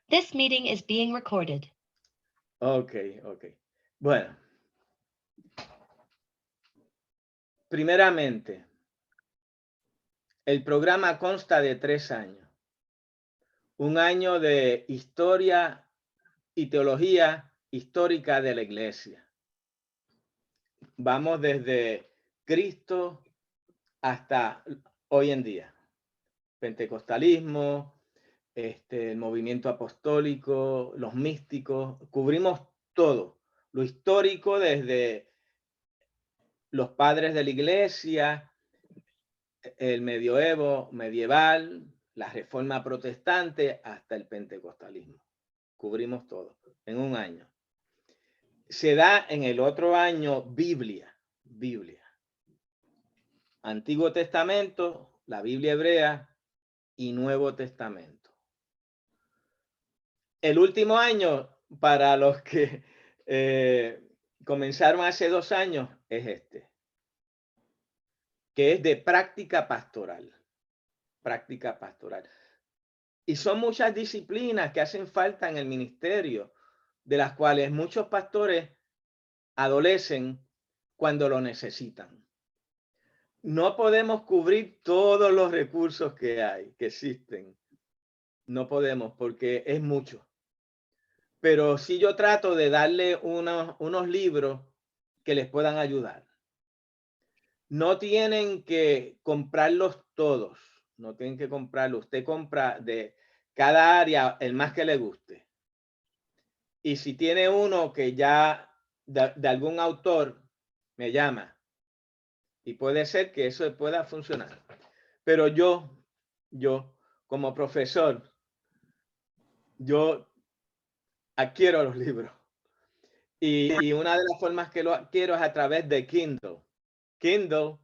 This meeting is being recorded. Ok. Bueno, primeramente, el programa consta de 3 años. Un año de historia y teología histórica de la iglesia. Vamos desde Cristo hasta hoy en día. Pentecostalismo, el movimiento apostólico, los místicos, cubrimos todo. Lo histórico desde los padres de la iglesia, el medioevo, medieval, la reforma protestante, hasta el pentecostalismo. Cubrimos todo en un año. Se da en el otro año Biblia. Antiguo Testamento, la Biblia hebrea y Nuevo Testamento. El último año, para los que comenzaron hace 2 años, es que es de práctica pastoral. Práctica pastoral. Y son muchas disciplinas que hacen falta en el ministerio, de las cuales muchos pastores adolecen cuando lo necesitan. No podemos cubrir todos los recursos que hay, que existen. No podemos porque es mucho. Pero sí yo trato de darle unos libros que les puedan ayudar. No tienen que comprarlos todos. No tienen que comprarlo. Usted compra de cada área el más que le guste. Y si tiene uno que ya de algún autor, me llama. Y puede ser que eso pueda funcionar. Pero yo como profesor, yo adquiero los libros. Y una de las formas que lo adquiero es a través de Kindle. Kindle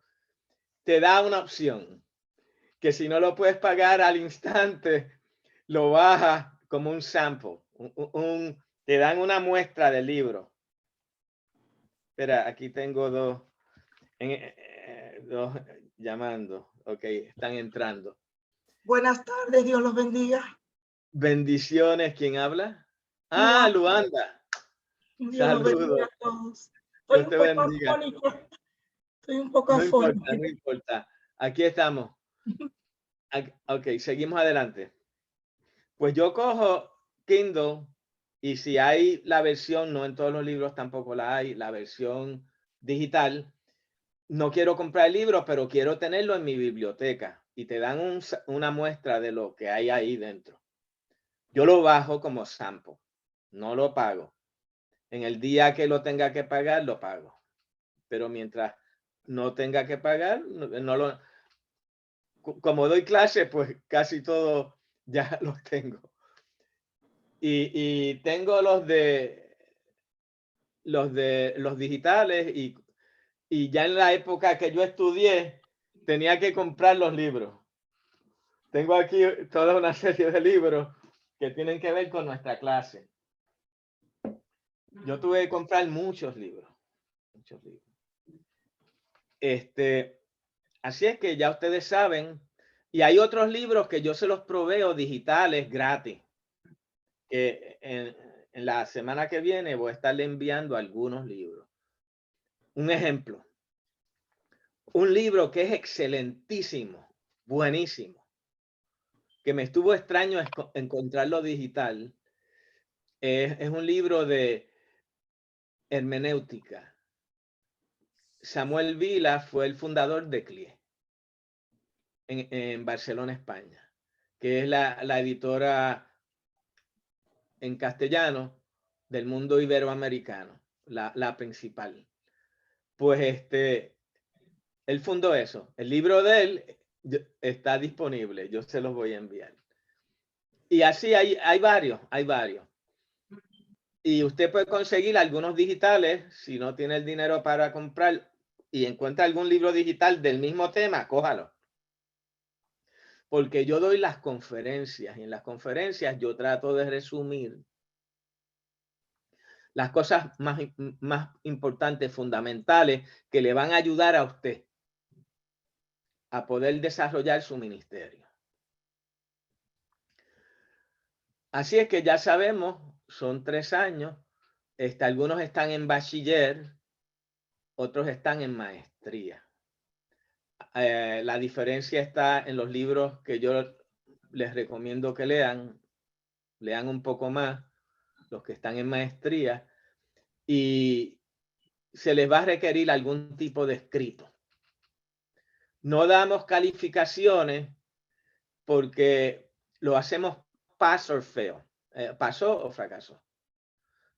te da una opción que si no lo puedes pagar al instante, lo bajas como un sample. Te dan una muestra del libro. Espera, aquí tengo dos llamando. Ok, están entrando. Buenas tardes, Dios los bendiga. Bendiciones, ¿quién habla? Ah, Luanda. Dios los bendiga a todos. Estoy Dios te bendiga. afónica. Estoy un poco afónica. No importa. Aquí estamos. Ok, seguimos adelante. Pues yo cojo Kindle y si hay la versión, no en todos los libros tampoco la hay, la versión digital, no quiero comprar el libro, pero quiero tenerlo en mi biblioteca y te dan una muestra de lo que hay ahí dentro. Yo lo bajo como sample, no lo pago. En el día que lo tenga que pagar, lo pago. Pero mientras no tenga que pagar, como doy clases, pues casi todo ya los tengo. Y tengo los digitales y ya en la época que yo estudié, tenía que comprar los libros. Tengo aquí toda una serie de libros que tienen que ver con nuestra clase. Yo tuve que comprar muchos libros. Así es que ya ustedes saben, y hay otros libros que yo se los proveo digitales gratis. En la semana que viene voy a estarle enviando algunos libros. Un ejemplo, un libro que es excelentísimo, buenísimo, que me estuvo extraño encontrarlo digital, es un libro de hermenéutica. Samuel Vila fue el fundador de CLIE en Barcelona, España, que es la editora en castellano del mundo iberoamericano, la principal. Pues él fundó eso. El libro de él está disponible, yo se los voy a enviar. Y así hay varios. Y usted puede conseguir algunos digitales, si no tiene el dinero para comprar y encuentra algún libro digital del mismo tema, cójalo. Porque yo doy las conferencias y en las conferencias yo trato de resumir las cosas más importantes, fundamentales, que le van a ayudar a usted a poder desarrollar su ministerio. Así es que ya sabemos, son 3 años. Algunos están en bachiller, otros están en maestría. La diferencia está en los libros que yo les recomiendo que lean un poco más, los que están en maestría, y se les va a requerir algún tipo de escrito. No damos calificaciones porque lo hacemos pass or fail, pasó o fracasó.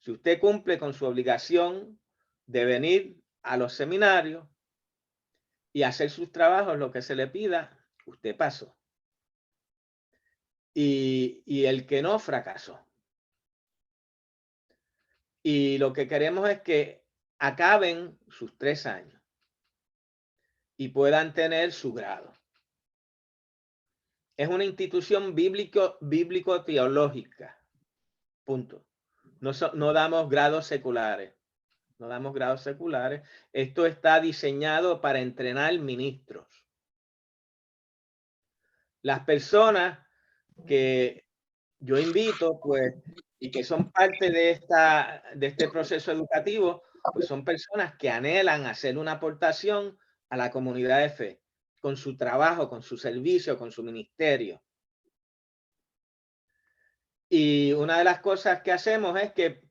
Si usted cumple con su obligación de venir a los seminarios y hacer sus trabajos, lo que se le pida, usted pasó. Y el que no, fracasó. Y lo que queremos es que acaben sus 3 años y puedan tener su grado. Es una institución bíblico-teológica. Punto. No damos grados seculares. No damos grados seculares. Esto está diseñado para entrenar ministros. Las personas que yo invito, pues, y que son parte de este proceso educativo, pues son personas que anhelan hacer una aportación a la comunidad de fe, con su trabajo, con su servicio, con su ministerio. Y una de las cosas que hacemos es que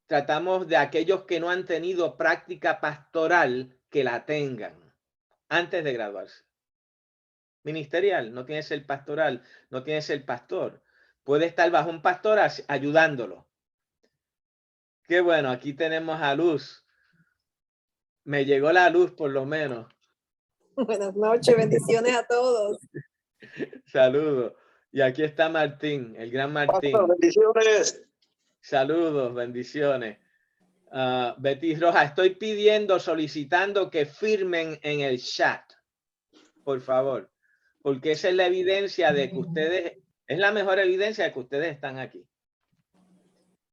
tratamos de aquellos que no han tenido práctica pastoral, que la tengan antes de graduarse. Ministerial, no tiene que ser pastoral, no tiene que ser pastor. Puede estar bajo un pastor ayudándolo. Qué bueno, aquí tenemos a Luz. Me llegó la luz por lo menos. Buenas noches, bendiciones a todos. Saludos. Y aquí está Martín, el gran Martín. Bendiciones. Saludos, bendiciones. Betty Roja, estoy solicitando que firmen en el chat, por favor, porque esa es la evidencia de que ustedes, es la mejor evidencia de que ustedes están aquí.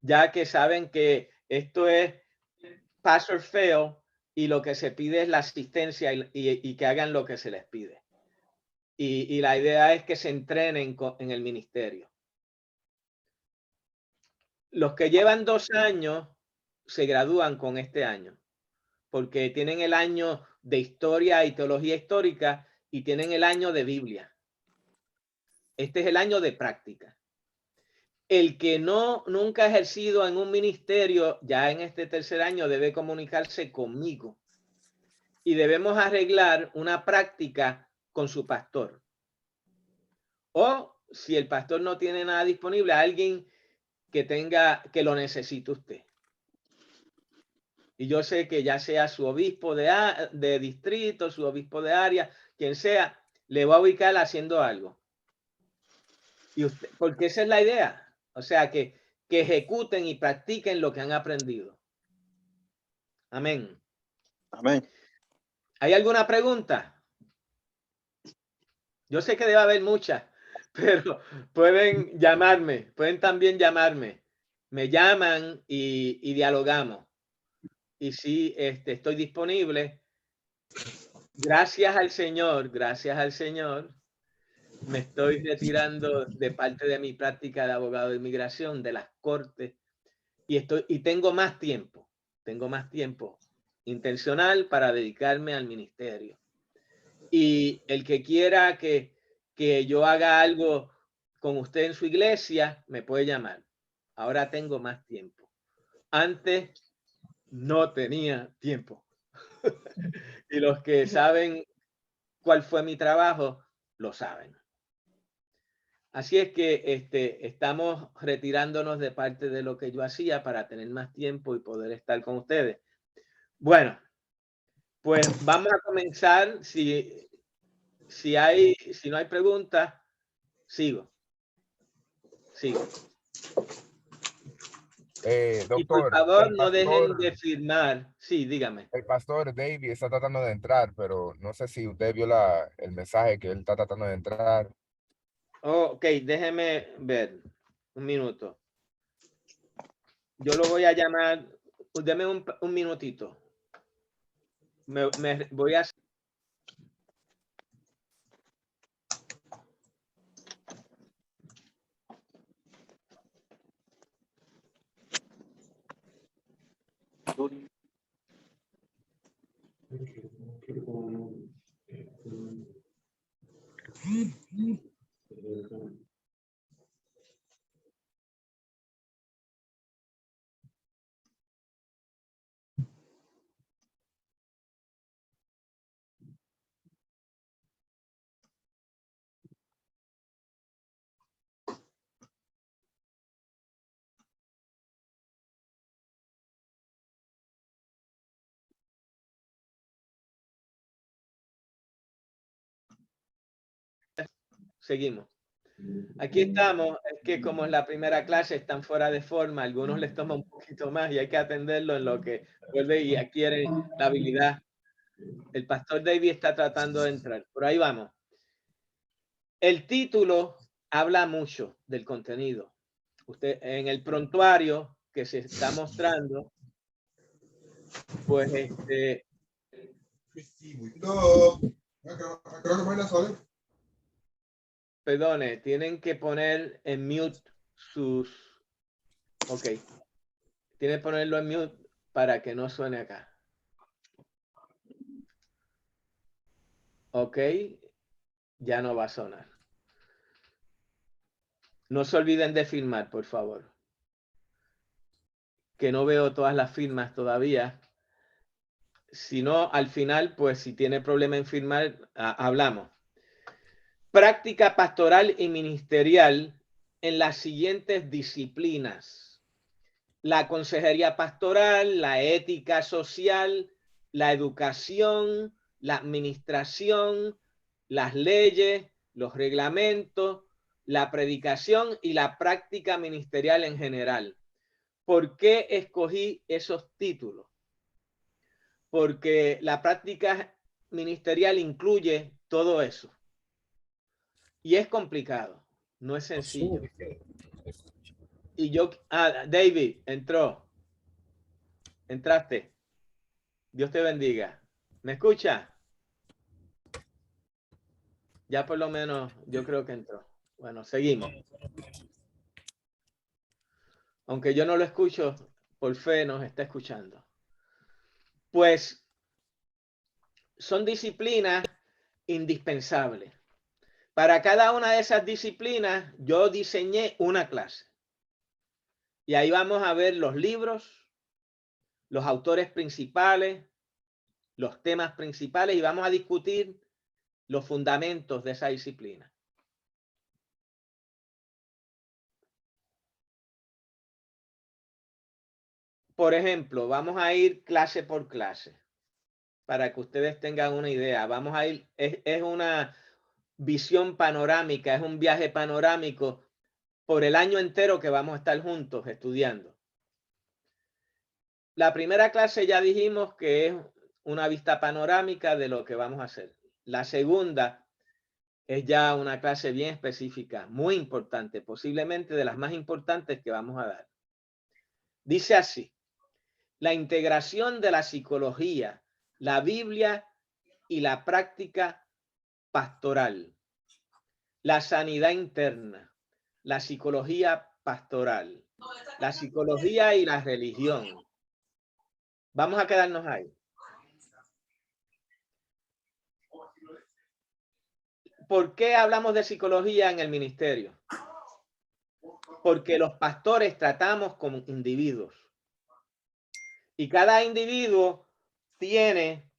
Ya que saben que esto es pass or fail y lo que se pide es la asistencia y que hagan lo que se les pide. Y la idea es que se entrenen en el ministerio. Los que llevan 2 años se gradúan con este año, porque tienen el año de historia y teología histórica y tienen el año de Biblia. Este es el año de práctica. El que nunca ha ejercido en un ministerio, ya en este 3er año debe comunicarse conmigo y debemos arreglar una práctica con su pastor. O si el pastor no tiene nada disponible, alguien que lo necesite usted. Y yo sé que ya sea su obispo de distrito, su obispo de área, quien sea, le va a ubicar haciendo algo. Y usted, porque esa es la idea. O sea, que ejecuten y practiquen lo que han aprendido. Amén. Amén. ¿Hay alguna pregunta? Yo sé que debe haber muchas, pero pueden también llamarme. Me llaman y dialogamos. Y sí, estoy disponible. Gracias al Señor, me estoy retirando de parte de mi práctica de abogado de inmigración, de las cortes, y tengo más tiempo intencional para dedicarme al ministerio. Y el que quiera que yo haga algo con usted en su iglesia, me puede llamar. Ahora tengo más tiempo. Antes no tenía tiempo. Y los que saben cuál fue mi trabajo, lo saben. Así es que estamos retirándonos de parte de lo que yo hacía para tener más tiempo y poder estar con ustedes. Bueno, pues vamos a comenzar. Si no hay preguntas, sigo. Doctor, y por favor, no dejen de firmar. Sí, dígame. El pastor David está tratando de entrar, pero no sé si usted vio el mensaje que él está tratando de entrar. Ok, déjeme ver. Un minuto. Yo lo voy a llamar. Deme un minutito. Me voy a... Seguimos. Aquí estamos, es que como es la primera clase, están fuera de forma, a algunos les toma un poquito más y hay que atenderlo en lo que vuelve y adquiere la habilidad. El pastor David está tratando de entrar, por ahí vamos. El título habla mucho del contenido. Usted en el prontuario que se está mostrando, pues perdone, tienen que poner en mute sus... Ok. Tienen que ponerlo en mute para que no suene acá. Ok. Ya no va a sonar. No se olviden de firmar, por favor. Que no veo todas las firmas todavía. Si no, al final, pues si tiene problema en firmar, hablamos. Práctica pastoral y ministerial en las siguientes disciplinas: la consejería pastoral, la ética social, la educación, la administración, las leyes, los reglamentos, la predicación y la práctica ministerial en general. ¿Por qué escogí esos títulos? Porque la práctica ministerial incluye todo eso. Y es complicado, no es sencillo. Y yo, David, entraste. Dios te bendiga. ¿Me escucha? Ya por lo menos yo creo que entró. Bueno, seguimos. Aunque yo no lo escucho, por fe nos está escuchando. Pues son disciplinas indispensables. Para cada una de esas disciplinas yo diseñé una clase. Y ahí vamos a ver los libros, los autores principales, los temas principales y vamos a discutir los fundamentos de esa disciplina. Por ejemplo, vamos a ir clase por clase para que ustedes tengan una idea. Vamos a ir, es una visión panorámica, es un viaje panorámico por el año entero que vamos a estar juntos estudiando. La primera clase ya dijimos que es una vista panorámica de lo que vamos a hacer. La segunda es ya una clase bien específica, muy importante, posiblemente de las más importantes que vamos a dar. Dice así: la integración de la psicología, la Biblia y la práctica pastoral. La sanidad interna, la psicología pastoral, la psicología y la religión. Vamos a quedarnos ahí. ¿Por qué hablamos de psicología en el ministerio? Porque los pastores tratamos como individuos. Y cada individuo tiene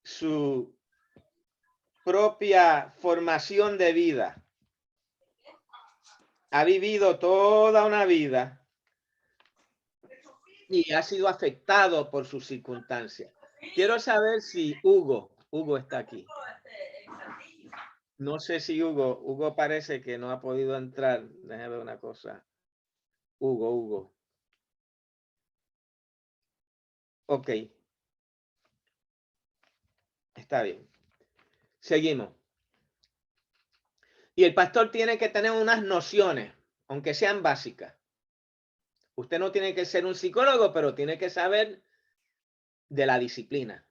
su propia formación de vida. Ha vivido toda una vida y ha sido afectado por sus circunstancias. Quiero saber si Hugo está aquí. No sé si Hugo parece que no ha podido entrar. Déjame ver una cosa. Hugo. Ok. Está bien. Seguimos. Y el pastor tiene que tener unas nociones, aunque sean básicas. Usted no tiene que ser un psicólogo, pero tiene que saber de la disciplina.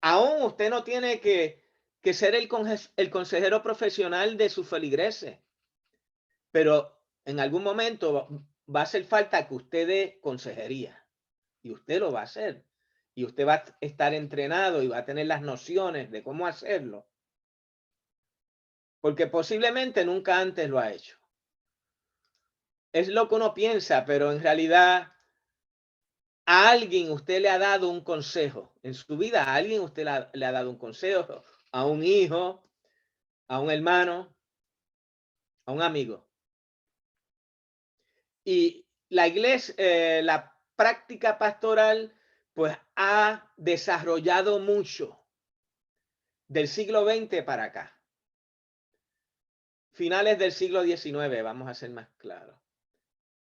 Aún usted no tiene que ser el consejero profesional de sus feligreses, pero en algún momento va a hacer falta que usted dé consejería. y usted lo va a hacer. Y usted va a estar entrenado y va a tener las nociones de cómo hacerlo. Porque posiblemente nunca antes lo ha hecho. Es lo que uno piensa, pero en realidad a alguien usted le ha dado un consejo. En su vida a alguien usted le ha dado un consejo. A un hijo, a un hermano, a un amigo. Y la iglesia, la práctica pastoral, pues ha desarrollado mucho del siglo XX para acá. Finales del siglo XIX, vamos a ser más claros.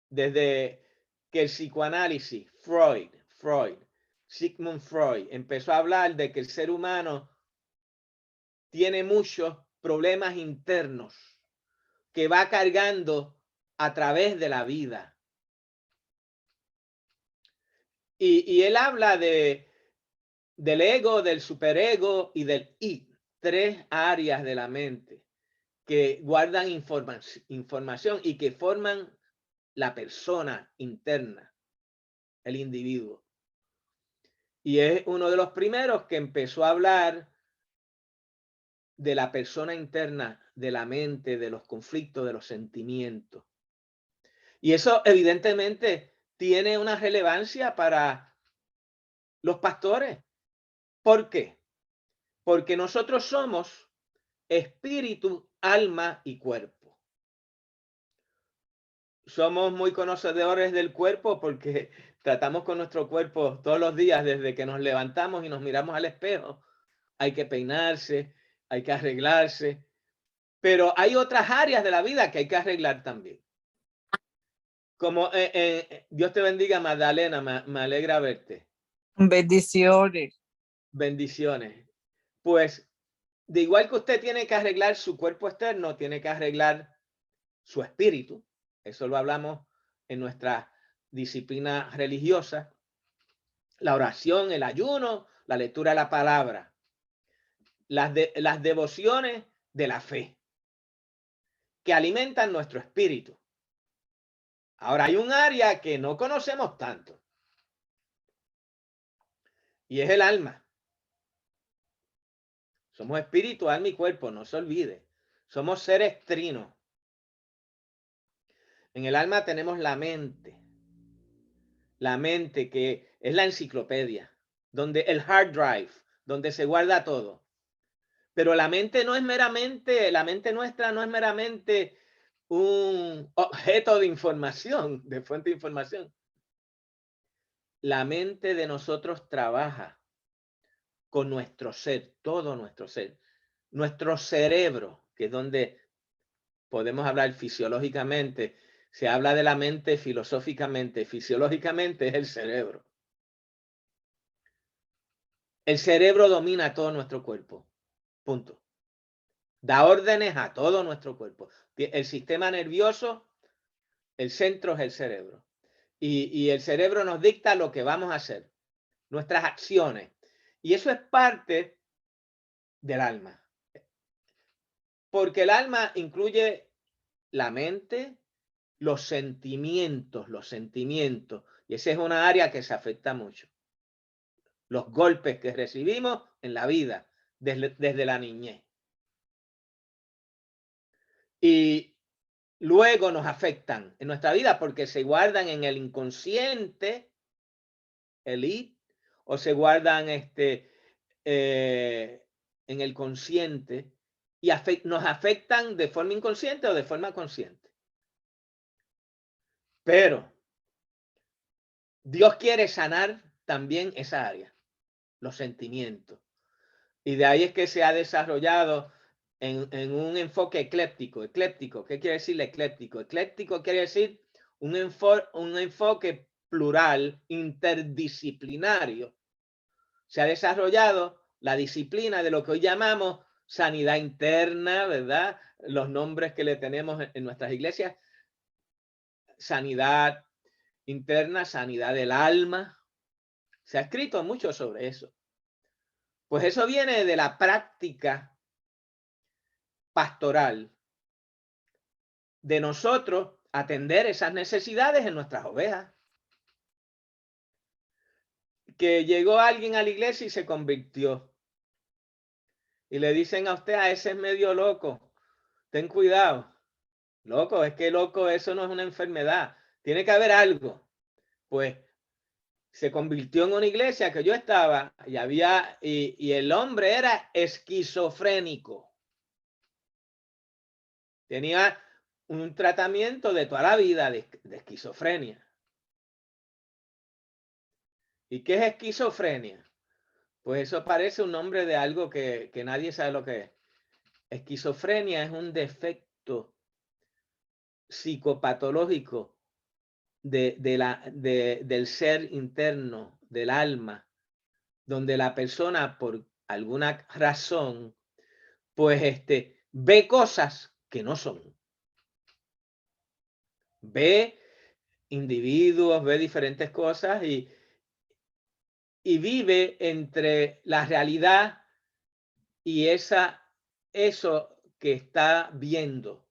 Desde que el psicoanálisis, Sigmund Freud, empezó a hablar de que el ser humano tiene muchos problemas internos que va cargando a través de la vida. Y él habla del ego, del superego y del id, 3 áreas de la mente que guardan información y que forman la persona interna, el individuo. Y es uno de los primeros que empezó a hablar de la persona interna, de la mente, de los conflictos, de los sentimientos. Y eso evidentemente tiene una relevancia para los pastores. ¿Por qué? Porque nosotros somos espíritu, alma y cuerpo. Somos muy conocedores del cuerpo porque tratamos con nuestro cuerpo todos los días desde que nos levantamos y nos miramos al espejo. Hay que peinarse, hay que arreglarse, pero hay otras áreas de la vida que hay que arreglar también. Como Dios te bendiga, Magdalena, me alegra verte. Bendiciones. Bendiciones. Pues de igual que usted tiene que arreglar su cuerpo externo, tiene que arreglar su espíritu. Eso lo hablamos en nuestra disciplina religiosa. La oración, el ayuno, la lectura de la palabra. Las devociones de la fe que alimentan nuestro espíritu. Ahora hay un área que no conocemos tanto y es el alma. Somos espíritu, alma y cuerpo, no se olvide. Somos seres trinos. En el alma tenemos la mente que es la enciclopedia, donde el hard drive, donde se guarda todo. Pero la mente no es meramente, la mente nuestra no es meramente un objeto de información, de fuente de información. La mente de nosotros trabaja con nuestro ser, todo nuestro ser. Nuestro cerebro, que es donde podemos hablar fisiológicamente, se habla de la mente filosóficamente, fisiológicamente es el cerebro. El cerebro domina todo nuestro cuerpo, punto. Da órdenes a todo nuestro cuerpo. El sistema nervioso, el centro es el cerebro. Y el cerebro nos dicta lo que vamos a hacer, nuestras acciones. Y eso es parte del alma. Porque el alma incluye la mente, los sentimientos. Y esa es una área que se afecta mucho. Los golpes que recibimos en la vida desde la niñez. Y luego nos afectan en nuestra vida porque se guardan en el inconsciente, el id, o se guardan en el consciente y nos afectan de forma inconsciente o de forma consciente. Pero Dios quiere sanar también esa área, los sentimientos. Y de ahí es que se ha desarrollado en un enfoque ecléptico. Ecléptico, ¿qué quiere decir ecléptico? Ecléptico quiere decir un enfoque plural, interdisciplinario. Se ha desarrollado la disciplina de lo que hoy llamamos sanidad interna, ¿verdad? Los nombres que le tenemos en nuestras iglesias. Sanidad interna, sanidad del alma. Se ha escrito mucho sobre eso. Pues eso viene de la práctica pastoral de nosotros atender esas necesidades en nuestras ovejas. que llegó alguien a la iglesia y se convirtió. Y le dicen a usted, ese es medio loco. Ten cuidado. Loco, es que loco, eso no es una enfermedad. Tiene que haber algo. Pues se convirtió en una iglesia que yo estaba y el hombre era esquizofrénico. Tenía un tratamiento de toda la vida de esquizofrenia. ¿Y qué es esquizofrenia? Pues eso parece un nombre de algo que nadie sabe lo que es. Esquizofrenia es un defecto psicopatológico del ser interno, del alma, donde la persona por alguna razón, pues ve cosas que no son. Ve individuos, ve diferentes cosas y vive entre la realidad y eso que está viendo,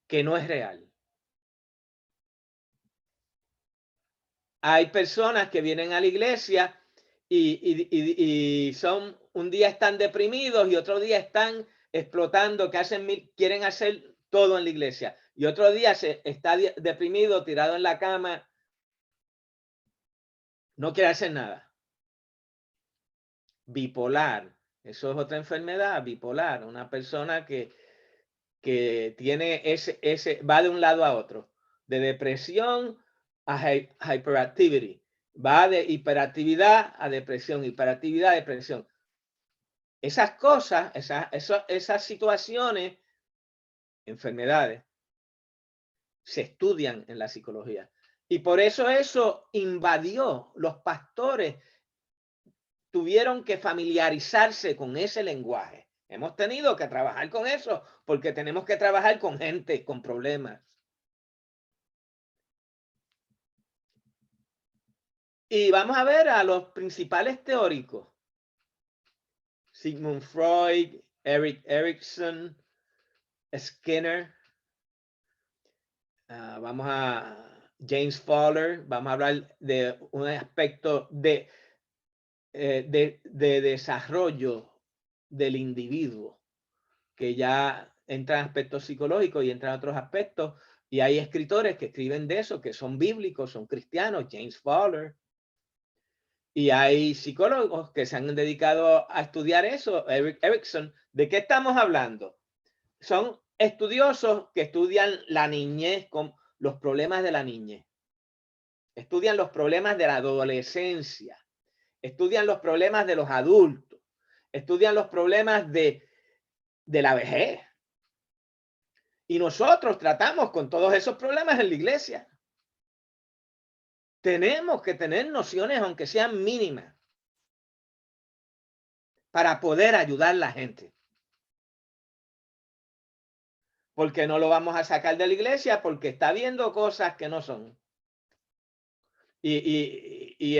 que no es real. Hay personas que vienen a la iglesia y son, un día están deprimidos y otro día están explotando, quieren hacer todo en la iglesia. Y otro día está deprimido, tirado en la cama, no quiere hacer nada. Bipolar, eso es otra enfermedad, bipolar, una persona que tiene va de un lado a otro, de depresión a hyperactivity, va de hiperactividad a depresión, hiperactividad a depresión. Esas cosas, esas situaciones, enfermedades, se estudian en la psicología. Y por eso invadió, los pastores tuvieron que familiarizarse con ese lenguaje. Hemos tenido que trabajar con eso porque tenemos que trabajar con gente con problemas. Y vamos a ver a los principales teóricos. Sigmund Freud, Erik Erikson, Skinner. Vamos a James Fowler. Vamos a hablar de un aspecto de desarrollo del individuo, que ya entra en aspectos psicológicos y entra en otros aspectos. Y hay escritores que escriben de eso, que son bíblicos, son cristianos, James Fowler. Y hay psicólogos que se han dedicado a estudiar eso, Erik Erikson. ¿De qué estamos hablando? Son estudiosos que estudian la niñez, con los problemas de la niñez. Estudian los problemas de la adolescencia. Estudian los problemas de los adultos. Estudian los problemas de la vejez. Y nosotros tratamos con todos esos problemas en la iglesia. Tenemos que tener nociones, aunque sean mínimas, para poder ayudar a la gente. Porque no lo vamos a sacar de la iglesia porque está viendo cosas que no son. Y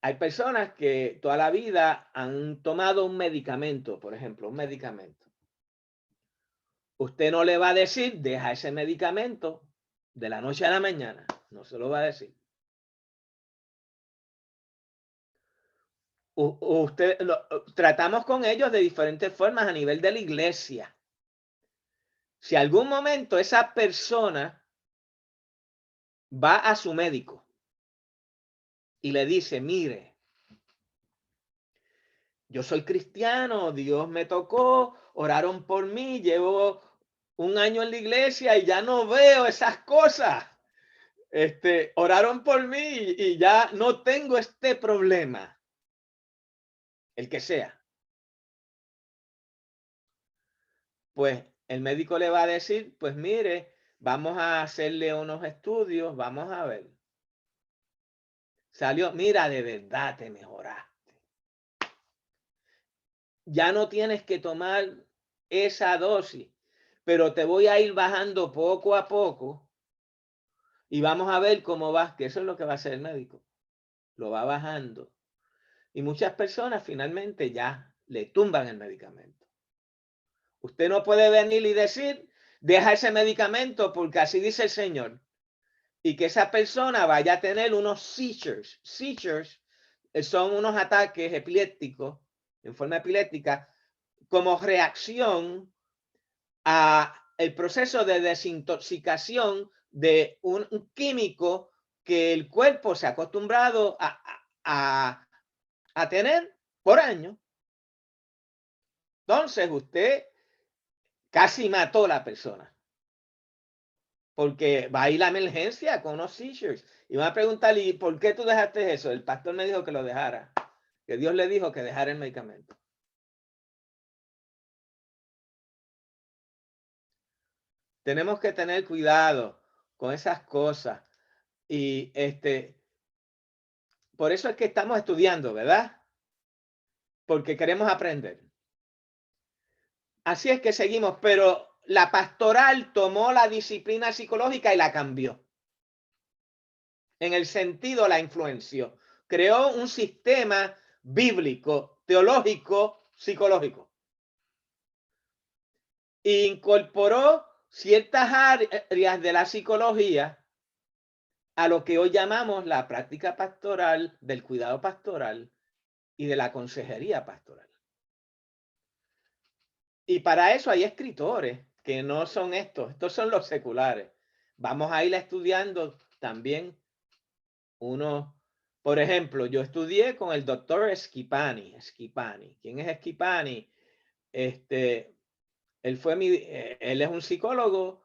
hay personas que toda la vida han tomado un medicamento, por ejemplo, un medicamento. Usted no le va a decir, deja ese medicamento de la noche a la mañana. No se lo va a decir. Tratamos con ellos de diferentes formas a nivel de la iglesia. Si algún momento esa persona va a su médico y le dice, mire, yo soy cristiano, Dios me tocó, oraron por mí, llevo un año en la iglesia y ya no veo esas cosas. Oraron por mí y ya no tengo este problema. El que sea. Pues el médico le va a decir, pues mire, vamos a hacerle unos estudios, vamos a ver. Salió, mira, de verdad te mejoraste. Ya no tienes que tomar esa dosis, pero te voy a ir bajando poco a poco y vamos a ver cómo vas, que eso es lo que va a hacer el médico. Lo va bajando. Y muchas personas finalmente ya le tumban el medicamento. Usted no puede venir y decir, deja ese medicamento porque así dice el Señor. y que esa persona vaya a tener unos seizures. Seizures son unos ataques epilépticos, en forma epiléptica, como reacción a el proceso de desintoxicación de un químico que el cuerpo se ha acostumbrado a tener por años. Entonces usted casi mató a la persona. Porque va a ir la emergencia con unos seizures. Y van a preguntarle, ¿y por qué tú dejaste eso? El pastor me dijo que lo dejara. Que Dios le dijo que dejara el medicamento. Tenemos que tener cuidado con esas cosas. Y por eso es que estamos estudiando, ¿verdad? Porque queremos aprender. Así es que seguimos, pero la pastoral tomó la disciplina psicológica y la cambió. En el sentido, la influenció. Creó un sistema bíblico, teológico, psicológico. Incorporó ciertas áreas de la psicología a lo que hoy llamamos la práctica pastoral, del cuidado pastoral y de la consejería pastoral. Y para eso hay escritores que no son estos son los seculares. Vamos a ir estudiando también uno. Por ejemplo, yo estudié con el doctor Schipani. ¿Quién es Schipani? Él es un psicólogo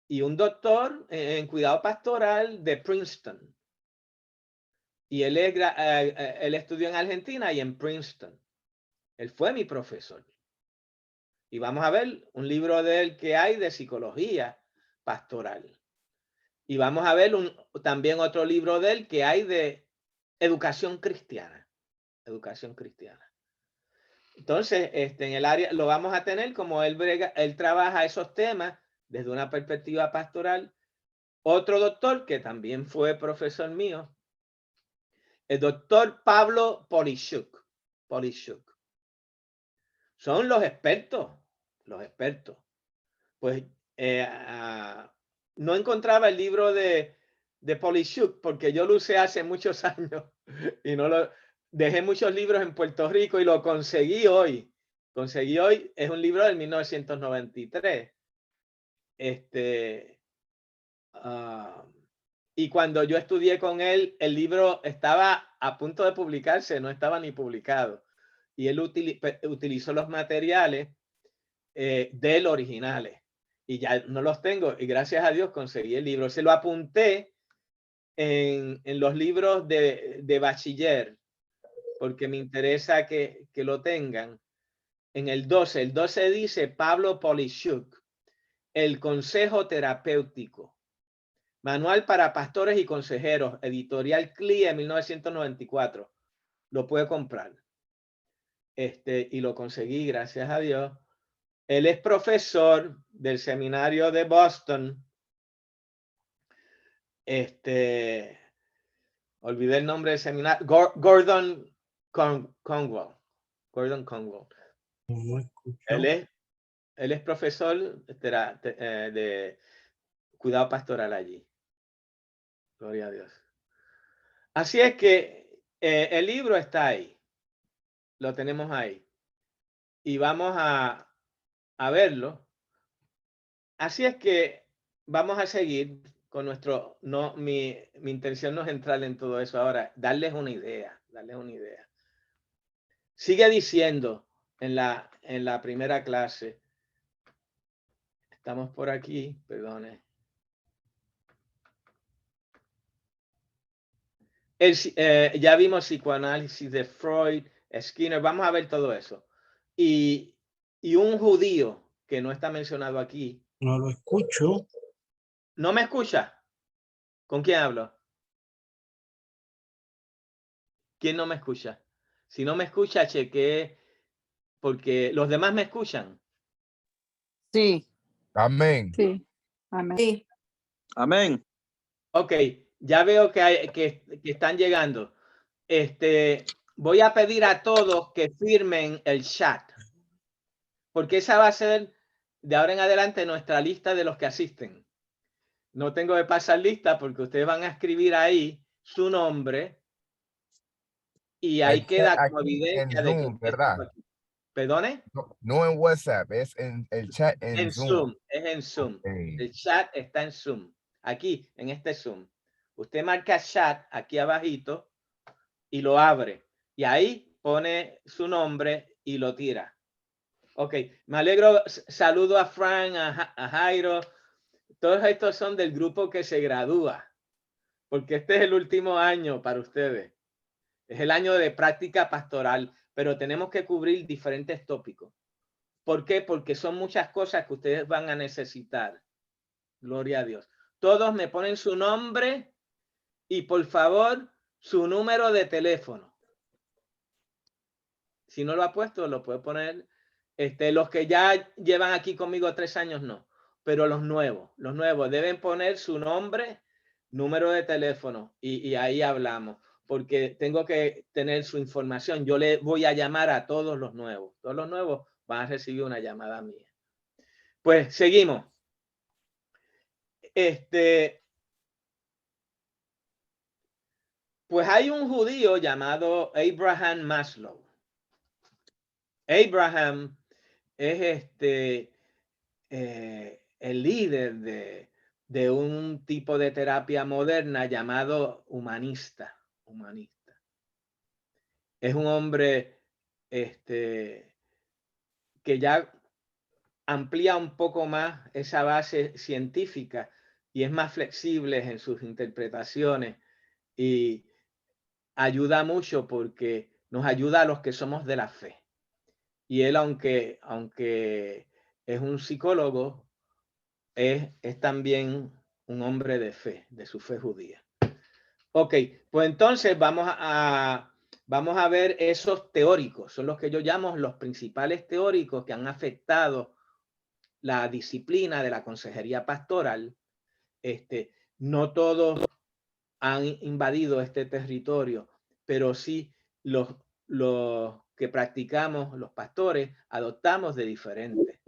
y un doctor en cuidado pastoral de Princeton. Y él estudió en Argentina y en Princeton. Él fue mi profesor. Y vamos a ver un libro de él que hay de psicología pastoral. Y vamos a ver también otro libro de él que hay de educación cristiana. Educación cristiana. Entonces, en el área lo vamos a tener como él trabaja esos temas desde una perspectiva pastoral. Otro doctor que también fue profesor mío, el doctor Pablo Polishuk. Son los expertos. Pues no encontraba el libro de Polishuk porque yo lo usé hace muchos años y dejé muchos libros en Puerto Rico y lo conseguí hoy. Es un libro del 1993. Y cuando yo estudié con él, el libro estaba a punto de publicarse, no estaba ni publicado. Y él utilizó los materiales del originales. Y ya no los tengo. Y gracias a Dios conseguí el libro. Se lo apunté en los libros de bachiller, porque me interesa que lo tengan. En el 12 dice Pablo Polishuk, el consejo terapéutico. Manual para pastores y consejeros, editorial CLIE 1994. Lo puede comprar. Y lo conseguí, gracias a Dios. Él es profesor del seminario de Boston. Olvidé el nombre del seminario. Gordon Conwell. Gordon Conwell. Él es profesor de cuidado pastoral allí. Gloria a Dios. Así es que el libro está ahí. Lo tenemos ahí. Y vamos a verlo. Así es que vamos a seguir con mi intención no es entrar en todo eso ahora, darles una idea. Sigue diciendo en la primera clase, estamos por aquí, perdone. Ya vimos psicoanálisis de Freud, Skinner, vamos a ver todo eso. Y un judío que no está mencionado aquí. No lo escucho. ¿No me escucha? ¿Con quién hablo? ¿Quién no me escucha? Si no me escucha, chequee, porque los demás me escuchan. Sí. Amén. Sí. Amén. Sí. Amén. Ok, ya veo que están llegando. Voy a pedir a todos que firmen el chat, porque esa va a ser de ahora en adelante nuestra lista de los que asisten. No tengo que pasar lista porque ustedes van a escribir ahí su nombre y ahí El queda chat como aquí evidencia en de que Zoom, usted estuvo ¿verdad? aquí. ¿Perdone? No, no en WhatsApp, es en el chat en En Zoom. Zoom, es en Zoom. Ok. El chat está en Zoom. Aquí, en este Zoom. Usted marca chat aquí abajito y lo abre. Y ahí pone su nombre y lo tira. Ok, me alegro. Saludo a Frank, a Jairo. Todos estos son del grupo que se gradúa. Porque este es el último año para ustedes. Es el año de práctica pastoral, pero tenemos que cubrir diferentes tópicos. ¿Por qué? Porque son muchas cosas que ustedes van a necesitar. Gloria a Dios. Todos me ponen su nombre y por favor su número de teléfono. Si no lo ha puesto, lo puede poner. Los que ya llevan aquí conmigo 3 años, no. Pero los nuevos deben poner su nombre, número de teléfono y ahí hablamos. Porque tengo que tener su información. Yo le voy a llamar a todos los nuevos. Todos los nuevos van a recibir una llamada mía. Pues seguimos. Pues hay un judío llamado Abraham Maslow. Abraham es el líder de un tipo de terapia moderna llamado humanista. Es un hombre que ya amplía un poco más esa base científica y es más flexible en sus interpretaciones y ayuda mucho porque nos ayuda a los que somos de la fe. Y él, aunque es un psicólogo, es también un hombre de fe, de su fe judía. Ok, pues entonces vamos a ver esos teóricos. Son los que yo llamo los principales teóricos que han afectado la disciplina de la consejería pastoral. No todos han invadido este territorio, pero sí los que practicamos, los pastores, adoptamos de diferentes.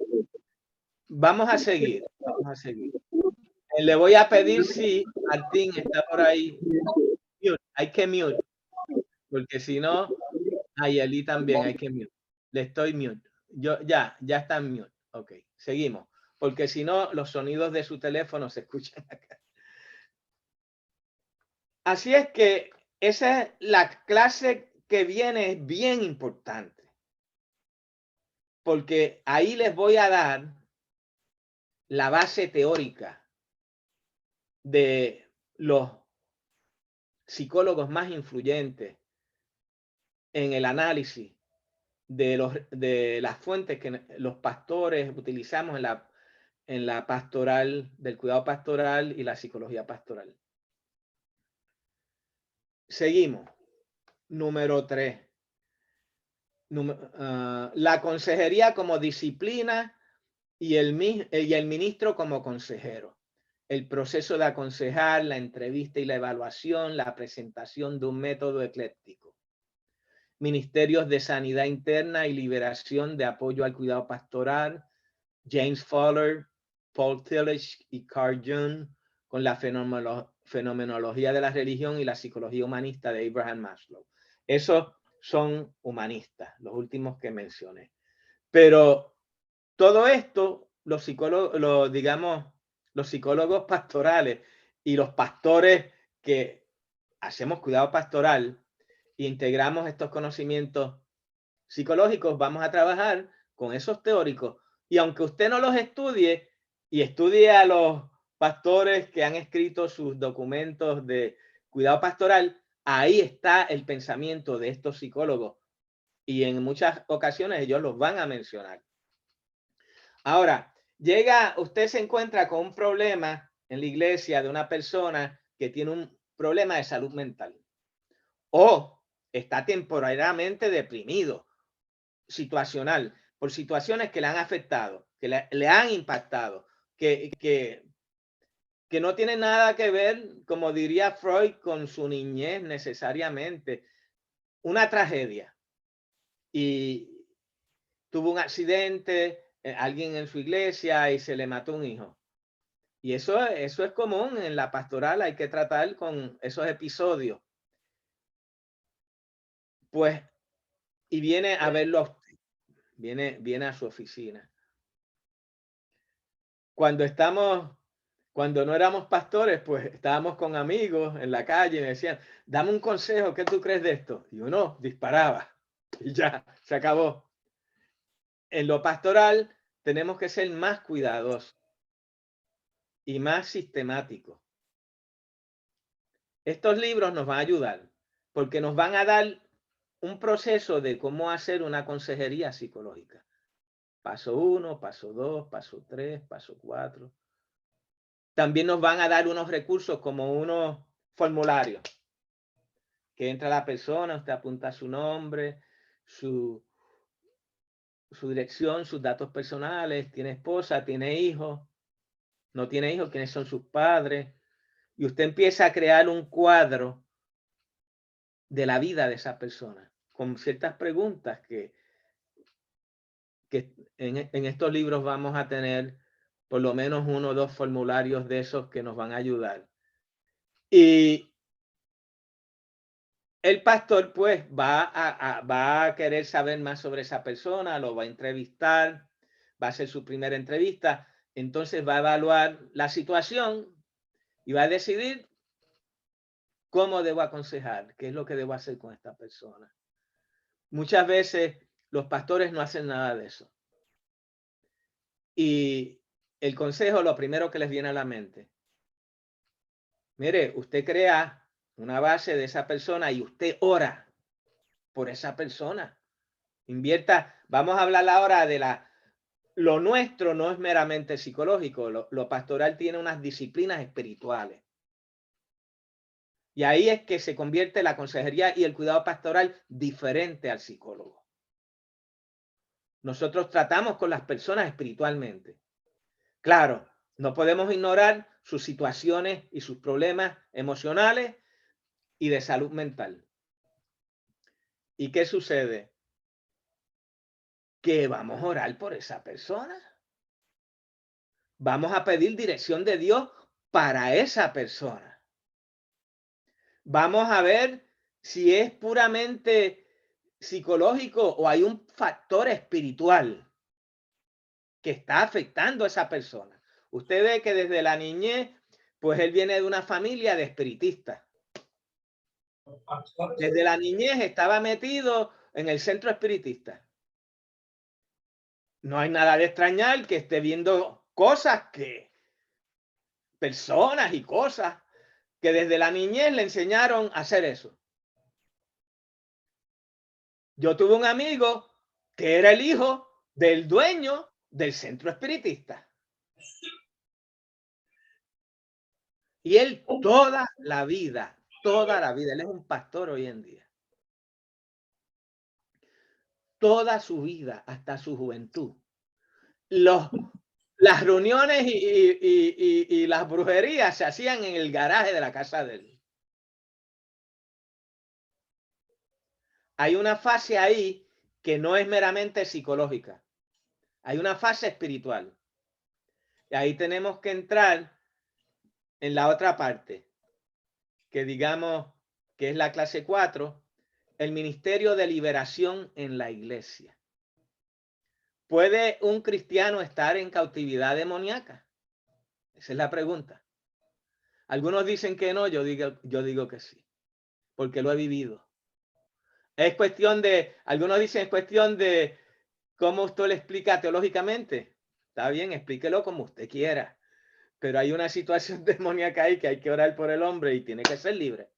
Vamos a seguir. Le voy a pedir si Martín está por ahí. Mute. Hay que mute, porque si no, a Yeli también hay que mute. Le estoy mute. Ya está en mute. Ok, seguimos. Porque si no, los sonidos de su teléfono se escuchan acá. Así es que esa es la clase que viene, es bien importante. Porque ahí les voy a dar la base teórica de los psicólogos más influyentes en el análisis de las fuentes que los pastores utilizamos en la pastoral, del cuidado pastoral y la psicología pastoral. Seguimos. Número 3. La consejería como disciplina y el ministro como consejero. El proceso de aconsejar, la entrevista y la evaluación, la presentación de un método ecléctico. Ministerios de sanidad interna y liberación de apoyo al cuidado pastoral. James Fowler, Paul Tillich y Carl Jung, con la fenomenología de la religión y la psicología humanista de Abraham Maslow. Esos son humanistas, los últimos que mencioné. Pero todo esto, los psicólogos pastorales y los pastores que hacemos cuidado pastoral e integramos estos conocimientos psicológicos, vamos a trabajar con esos teóricos. Y aunque usted no los estudie y estudie a los pastores que han escrito sus documentos de cuidado pastoral, ahí está el pensamiento de estos psicólogos. Y en muchas ocasiones ellos los van a mencionar. Ahora, usted se encuentra con un problema en la iglesia de una persona que tiene un problema de salud mental o está temporariamente deprimido, situacional, por situaciones que le han afectado, que le han impactado, que no tiene nada que ver, como diría Freud, con su niñez necesariamente, una tragedia. Y tuvo un accidente, alguien en su iglesia y se le mató un hijo. Y eso es común en la pastoral, hay que tratar con esos episodios. Pues, y viene a verlo a usted, viene a su oficina. Cuando no éramos pastores, pues estábamos con amigos en la calle y me decían, dame un consejo, ¿qué tú crees de esto? Y uno disparaba y ya, se acabó. En lo pastoral tenemos que ser más cuidadosos y más sistemáticos. Estos libros nos van a ayudar porque nos van a dar un proceso de cómo hacer una consejería psicológica. Paso 1, paso 2, paso 3, paso 4. También nos van a dar unos recursos como unos formularios. Que entra la persona, usted apunta su nombre, su dirección, sus datos personales, tiene esposa, tiene hijos, no tiene hijos, quiénes son sus padres. Y usted empieza a crear un cuadro de la vida de esa persona con ciertas preguntas que en estos libros vamos a tener por lo menos 1 o 2 formularios de esos que nos van a ayudar. Y el pastor pues va a querer saber más sobre esa persona, lo va a entrevistar, va a hacer su primera entrevista, entonces va a evaluar la situación y va a decidir cómo debo aconsejar, qué es lo que debo hacer con esta persona. Muchas veces los pastores no hacen nada de eso. Y el consejo, lo primero que les viene a la mente, mire, usted crea una base de esa persona y usted ora por esa persona. Invierta, vamos a hablar ahora de lo nuestro no es meramente psicológico, lo pastoral tiene unas disciplinas espirituales. Y ahí es que se convierte la consejería y el cuidado pastoral diferente al psicólogo. Nosotros tratamos con las personas espiritualmente. Claro, no podemos ignorar sus situaciones y sus problemas emocionales y de salud mental. ¿Y qué sucede? Que vamos a orar por esa persona. Vamos a pedir dirección de Dios para esa persona. Vamos a ver si es puramente psicológico o hay un factor espiritual que está afectando a esa persona. Usted ve que desde la niñez, pues él viene de una familia de espiritistas. Desde la niñez estaba metido en el centro espiritista. No hay nada de extrañar que esté viendo personas y cosas que desde la niñez le enseñaron a hacer eso. Yo tuve un amigo que era el hijo del dueño del centro espiritista. Y él toda la vida, él es un pastor hoy en día. Toda su vida, hasta su juventud. Las reuniones y las brujerías se hacían en el garaje de la casa de él. Hay una fase ahí que no es meramente psicológica. Hay una fase espiritual. Y ahí tenemos que entrar en la otra parte, que digamos que es la clase 4, el ministerio de liberación en la iglesia. ¿Puede un cristiano estar en cautividad demoníaca? Esa es la pregunta. Algunos dicen que no, yo digo que sí, porque lo he vivido. Es cuestión de, algunos dicen es cuestión de cómo usted le explica teológicamente. Está bien, explíquelo como usted quiera. Pero hay una situación demoníaca ahí que hay que orar por el hombre y tiene que ser libre.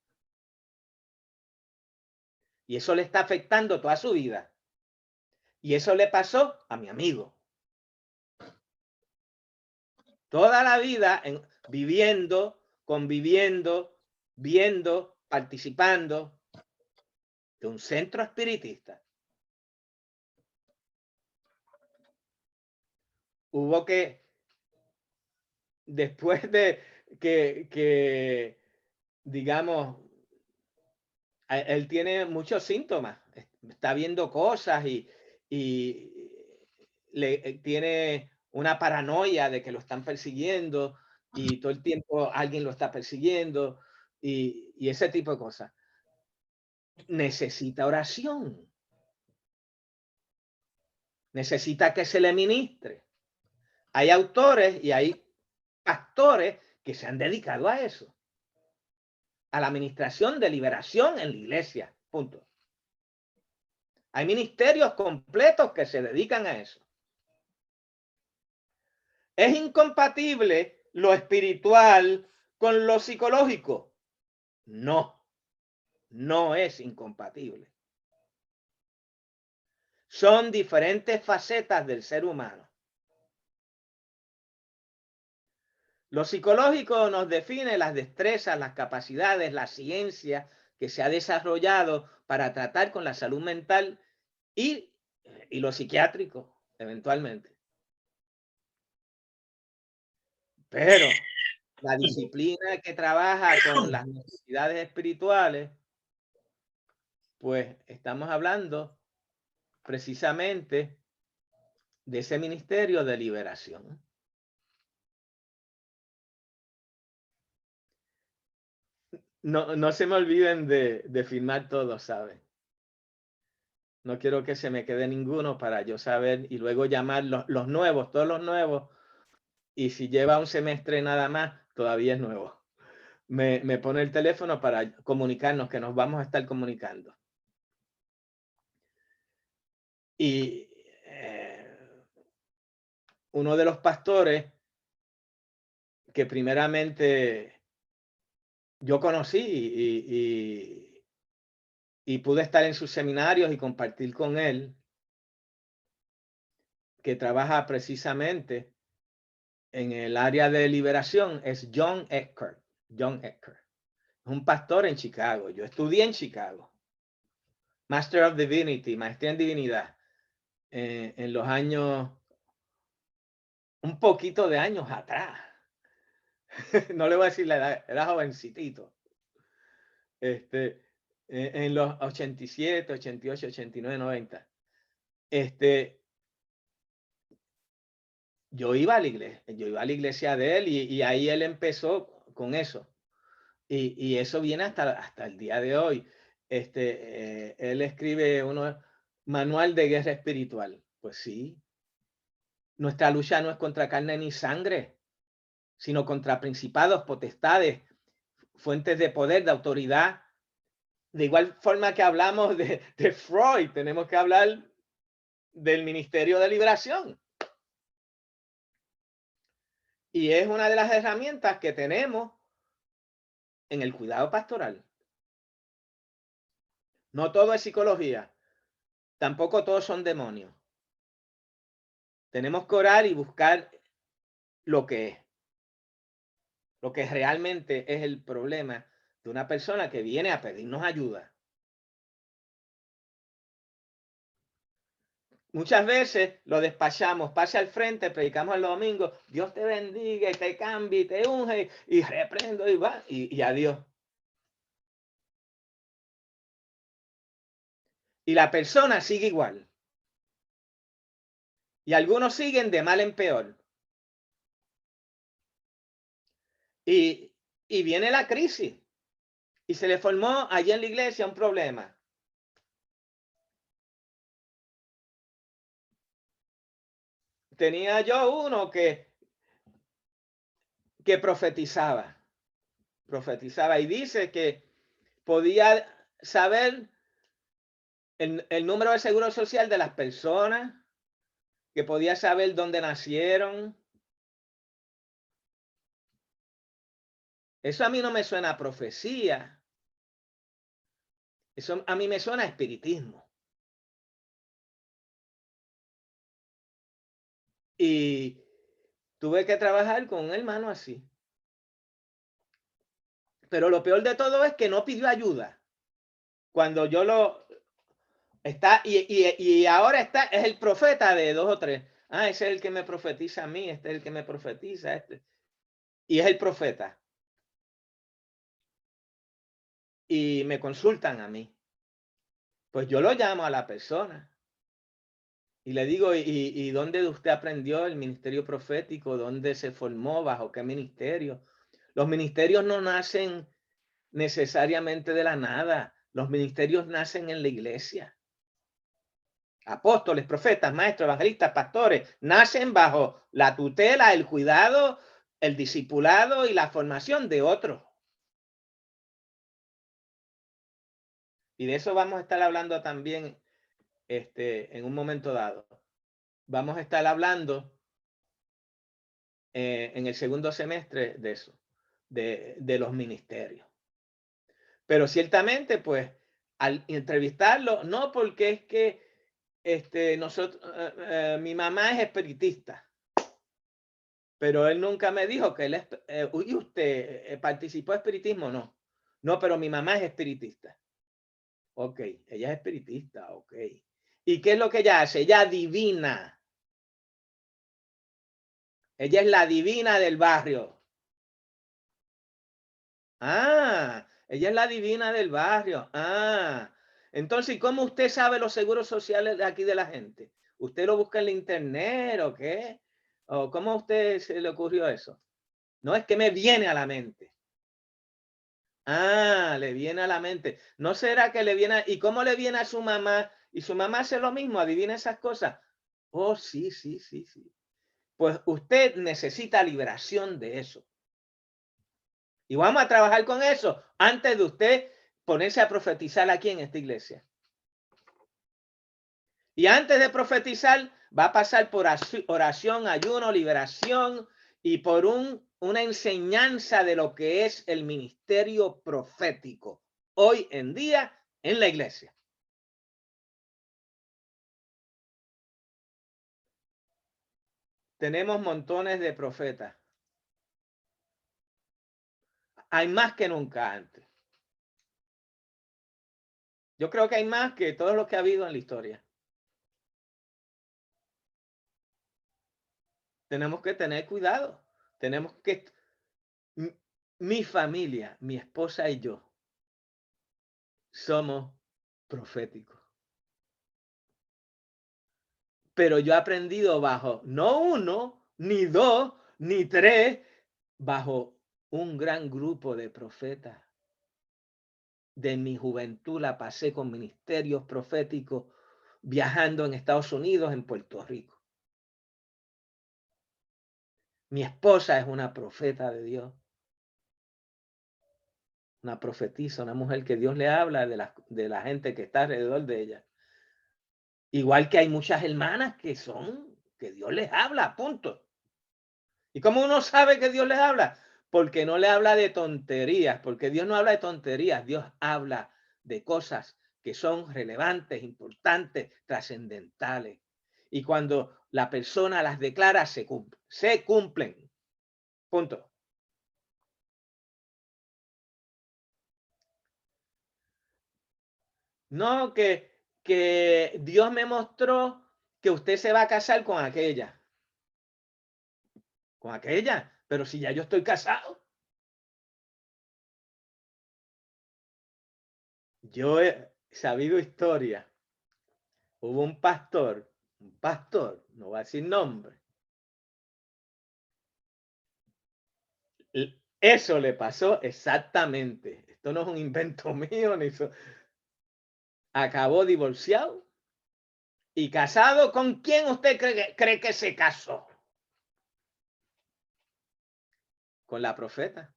Y eso le está afectando toda su vida. Y eso le pasó a mi amigo. Toda la vida viviendo, conviviendo, viendo, participando de un centro espiritista. Hubo que, después de que digamos, él tiene muchos síntomas, está viendo cosas y tiene una paranoia de que lo están persiguiendo, y todo el tiempo alguien lo está persiguiendo y ese tipo de cosas. Necesita oración. Necesita que se le ministre. Hay autores y hay pastores que se han dedicado a eso. A la administración de liberación en la iglesia. Punto. Hay ministerios completos que se dedican a eso. ¿Es incompatible lo espiritual con lo psicológico? No, no es incompatible. Son diferentes facetas del ser humano. Lo psicológico nos define las destrezas, las capacidades, la ciencia que se ha desarrollado para tratar con la salud mental y lo psiquiátrico, eventualmente. Pero la disciplina que trabaja con las necesidades espirituales, pues estamos hablando precisamente de ese ministerio de liberación. No se me olviden de firmar todo, ¿saben? No quiero que se me quede ninguno para yo saber y luego llamar los nuevos, todos los nuevos. Y si lleva un semestre nada más, todavía es nuevo. Me pone el teléfono para comunicarnos, que nos vamos a estar comunicando. Y uno de los pastores que primeramente yo conocí y pude estar en sus seminarios y compartir con él, que trabaja precisamente en el área de liberación, es John Eckert. John Eckert. Es un pastor en Chicago. Yo estudié en Chicago. Master of Divinity, maestría en divinidad. En los años, un poquito de años atrás. No le voy a decir la edad, era jovencitito. En los 87, 88, 89, 90. Yo iba a la iglesia de él y ahí él empezó con eso. Y eso viene hasta el día de hoy. Él escribe un manual de guerra espiritual. Pues sí. Nuestra lucha no es contra carne ni sangre, sino contra principados, potestades, fuentes de poder, de autoridad. De igual forma que hablamos de Freud, tenemos que hablar del Ministerio de Liberación. Y es una de las herramientas que tenemos en el cuidado pastoral. No todo es psicología. Tampoco todos son demonios. Tenemos que orar y buscar lo que realmente es el problema de una persona que viene a pedirnos ayuda. Muchas veces lo despachamos, pase al frente, predicamos el domingo, Dios te bendiga y te cambie y te unge y reprendo y va y adiós. Y la persona sigue igual. Y algunos siguen de mal en peor. Y viene la crisis. Y se le formó allí en la iglesia un problema. Tenía yo uno que profetizaba y dice que podía saber el número de seguro social de las personas, que podía saber dónde nacieron. Eso a mí no me suena a profecía. Eso a mí me suena a espiritismo. Y tuve que trabajar con un hermano así. Pero lo peor de todo es que no pidió ayuda. Cuando yo lo está, y ahora es el profeta de 2 o 3. Ah, ese es el que me profetiza a mí, este es el que me profetiza, y es el profeta. Y me consultan a mí. Pues yo lo llamo a la persona Y le digo, ¿y dónde usted aprendió el ministerio profético? ¿Dónde se formó? ¿Bajo qué ministerio? Los ministerios no nacen necesariamente de la nada. Los ministerios nacen en la iglesia. Apóstoles, profetas, maestros, evangelistas, pastores, nacen bajo la tutela, el cuidado, el discipulado y la formación de otros. Y de eso vamos a estar hablando también en un momento dado. Vamos a estar hablando en el segundo semestre de eso, de los ministerios. Pero ciertamente, pues, al entrevistarlo, no porque es que mi mamá es espiritista, pero él nunca me dijo que él es, usted participó en espiritismo, no. No, pero mi mamá es espiritista. Ok, ella es espiritista, ok. ¿Y qué es lo que ella hace? Ella adivina. Ella es la divina del barrio. Ah, ella es la divina del barrio. Ah, entonces, ¿cómo usted sabe los seguros sociales de aquí de la gente? ¿Usted lo busca en la internet o qué? ¿O cómo a usted se le ocurrió eso? No, es que me viene a la mente. Ah, le viene a la mente. ¿No será que le viene? ¿Y cómo le viene a su mamá? ¿Y su mamá hace lo mismo? ¿Adivina esas cosas? Oh, sí, sí, sí, sí. Pues usted necesita liberación de eso. Y vamos a trabajar con eso antes de usted ponerse a profetizar aquí en esta iglesia. Y antes de profetizar, va a pasar por oración, ayuno, liberación y por una enseñanza de lo que es el ministerio profético hoy en día en la iglesia. Tenemos montones de profetas. Hay más que nunca antes. Yo creo que hay más que todos los que ha habido en la historia. Tenemos que tener cuidado. Tenemos que... Mi familia, mi esposa y yo somos proféticos. Pero yo he aprendido bajo no uno, ni dos, ni tres, bajo un gran grupo de profetas. De mi juventud la pasé con ministerios proféticos viajando en Estados Unidos, en Puerto Rico. Mi esposa es una profeta de Dios. Una profetisa, una mujer que Dios le habla de la gente que está alrededor de ella. Igual que hay muchas hermanas que Dios les habla, punto. ¿Y cómo uno sabe que Dios les habla? Porque no le habla de tonterías, porque Dios no habla de tonterías, Dios habla de cosas que son relevantes, importantes, trascendentales. Y cuando la persona las declara, se cumplen. Punto. No que Dios me mostró que usted se va a casar con aquella. Con aquella, pero si ya yo estoy casado. Yo he sabido historia. Hubo un pastor, no voy a decir nombre. Eso le pasó exactamente. Esto no es un invento mío, ni eso. Acabó divorciado y casado. ¿Con quién usted cree que se casó? Con la profeta.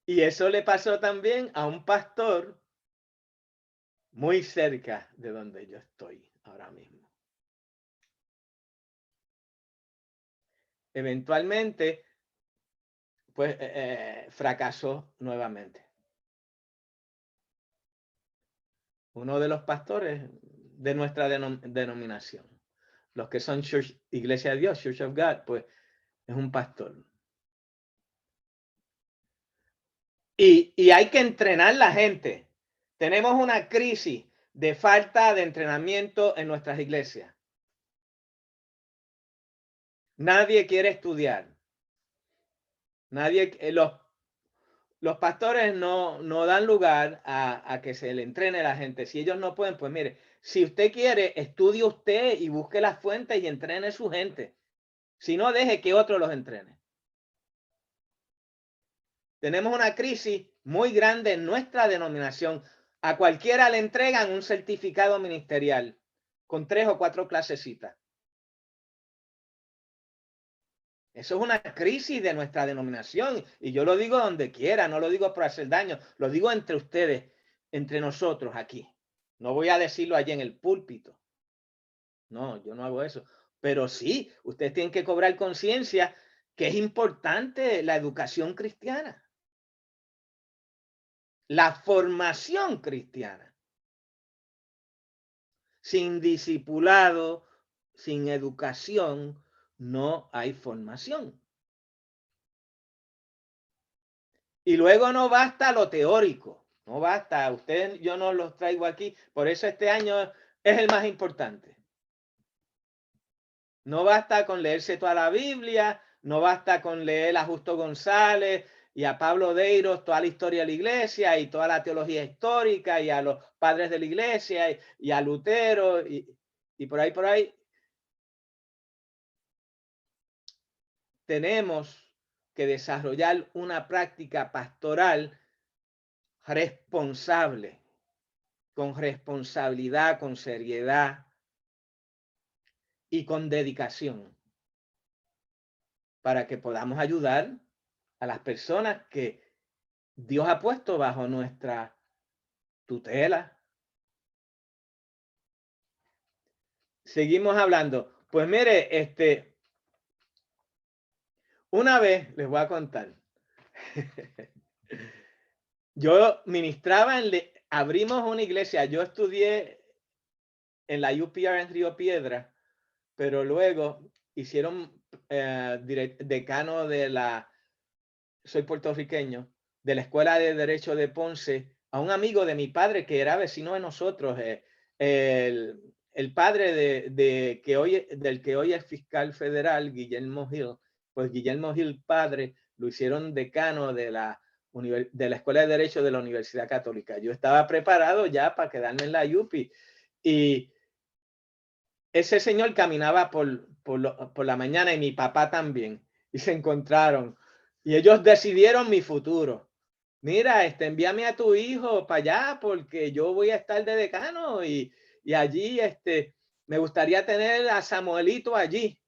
Y eso le pasó también a un pastor muy cerca de donde yo estoy ahora mismo. Eventualmente, pues fracasó nuevamente. Uno de los pastores de nuestra denominación, los que son Iglesia de Dios, Church of God, pues es un pastor. Y hay que entrenar la gente. Tenemos una crisis de falta de entrenamiento en nuestras iglesias. Nadie quiere estudiar. Nadie, los pastores no dan lugar a que se le entrene a la gente. Si ellos no pueden, pues mire, si usted quiere, estudie usted y busque las fuentes y entrene a su gente. Si no, deje que otro los entrene. Tenemos una crisis muy grande en nuestra denominación. A cualquiera le entregan un certificado ministerial con 3 o 4 clasecitas. Eso es una crisis de nuestra denominación. Y yo lo digo donde quiera, no lo digo por hacer daño, lo digo entre ustedes, entre nosotros aquí. No voy a decirlo allí en el púlpito. No, yo no hago eso. Pero sí, ustedes tienen que cobrar conciencia que es importante la educación cristiana. La formación cristiana. Sin discipulado, sin educación, no hay formación. Y luego no basta lo teórico, no basta. Ustedes, yo no los traigo aquí, por eso este año es el más importante. No basta con leerse toda la Biblia, no basta con leer a Justo González y a Pablo Deiros toda la historia de la iglesia y toda la teología histórica y a los padres de la iglesia y a Lutero y por ahí. Tenemos que desarrollar una práctica pastoral responsable, con responsabilidad, con seriedad y con dedicación, para que podamos ayudar a las personas que Dios ha puesto bajo nuestra tutela. Seguimos hablando. Pues mire, una vez les voy a contar. Yo ministraba abrimos una iglesia. Yo estudié en la UPR en Río Piedra, pero luego hicieron decano soy puertorriqueño, de la Escuela de Derecho de Ponce, a un amigo de mi padre que era vecino de nosotros, el padre del que hoy es fiscal federal, Guillermo Gil. Pues Guillermo Gil padre lo hicieron decano de la Escuela de Derecho de la Universidad Católica. Yo estaba preparado ya para quedarme en la UPI y ese señor caminaba por la mañana y mi papá también y se encontraron y ellos decidieron mi futuro. Mira, envíame a tu hijo para allá porque yo voy a estar de decano y allí me gustaría tener a Samuelito allí.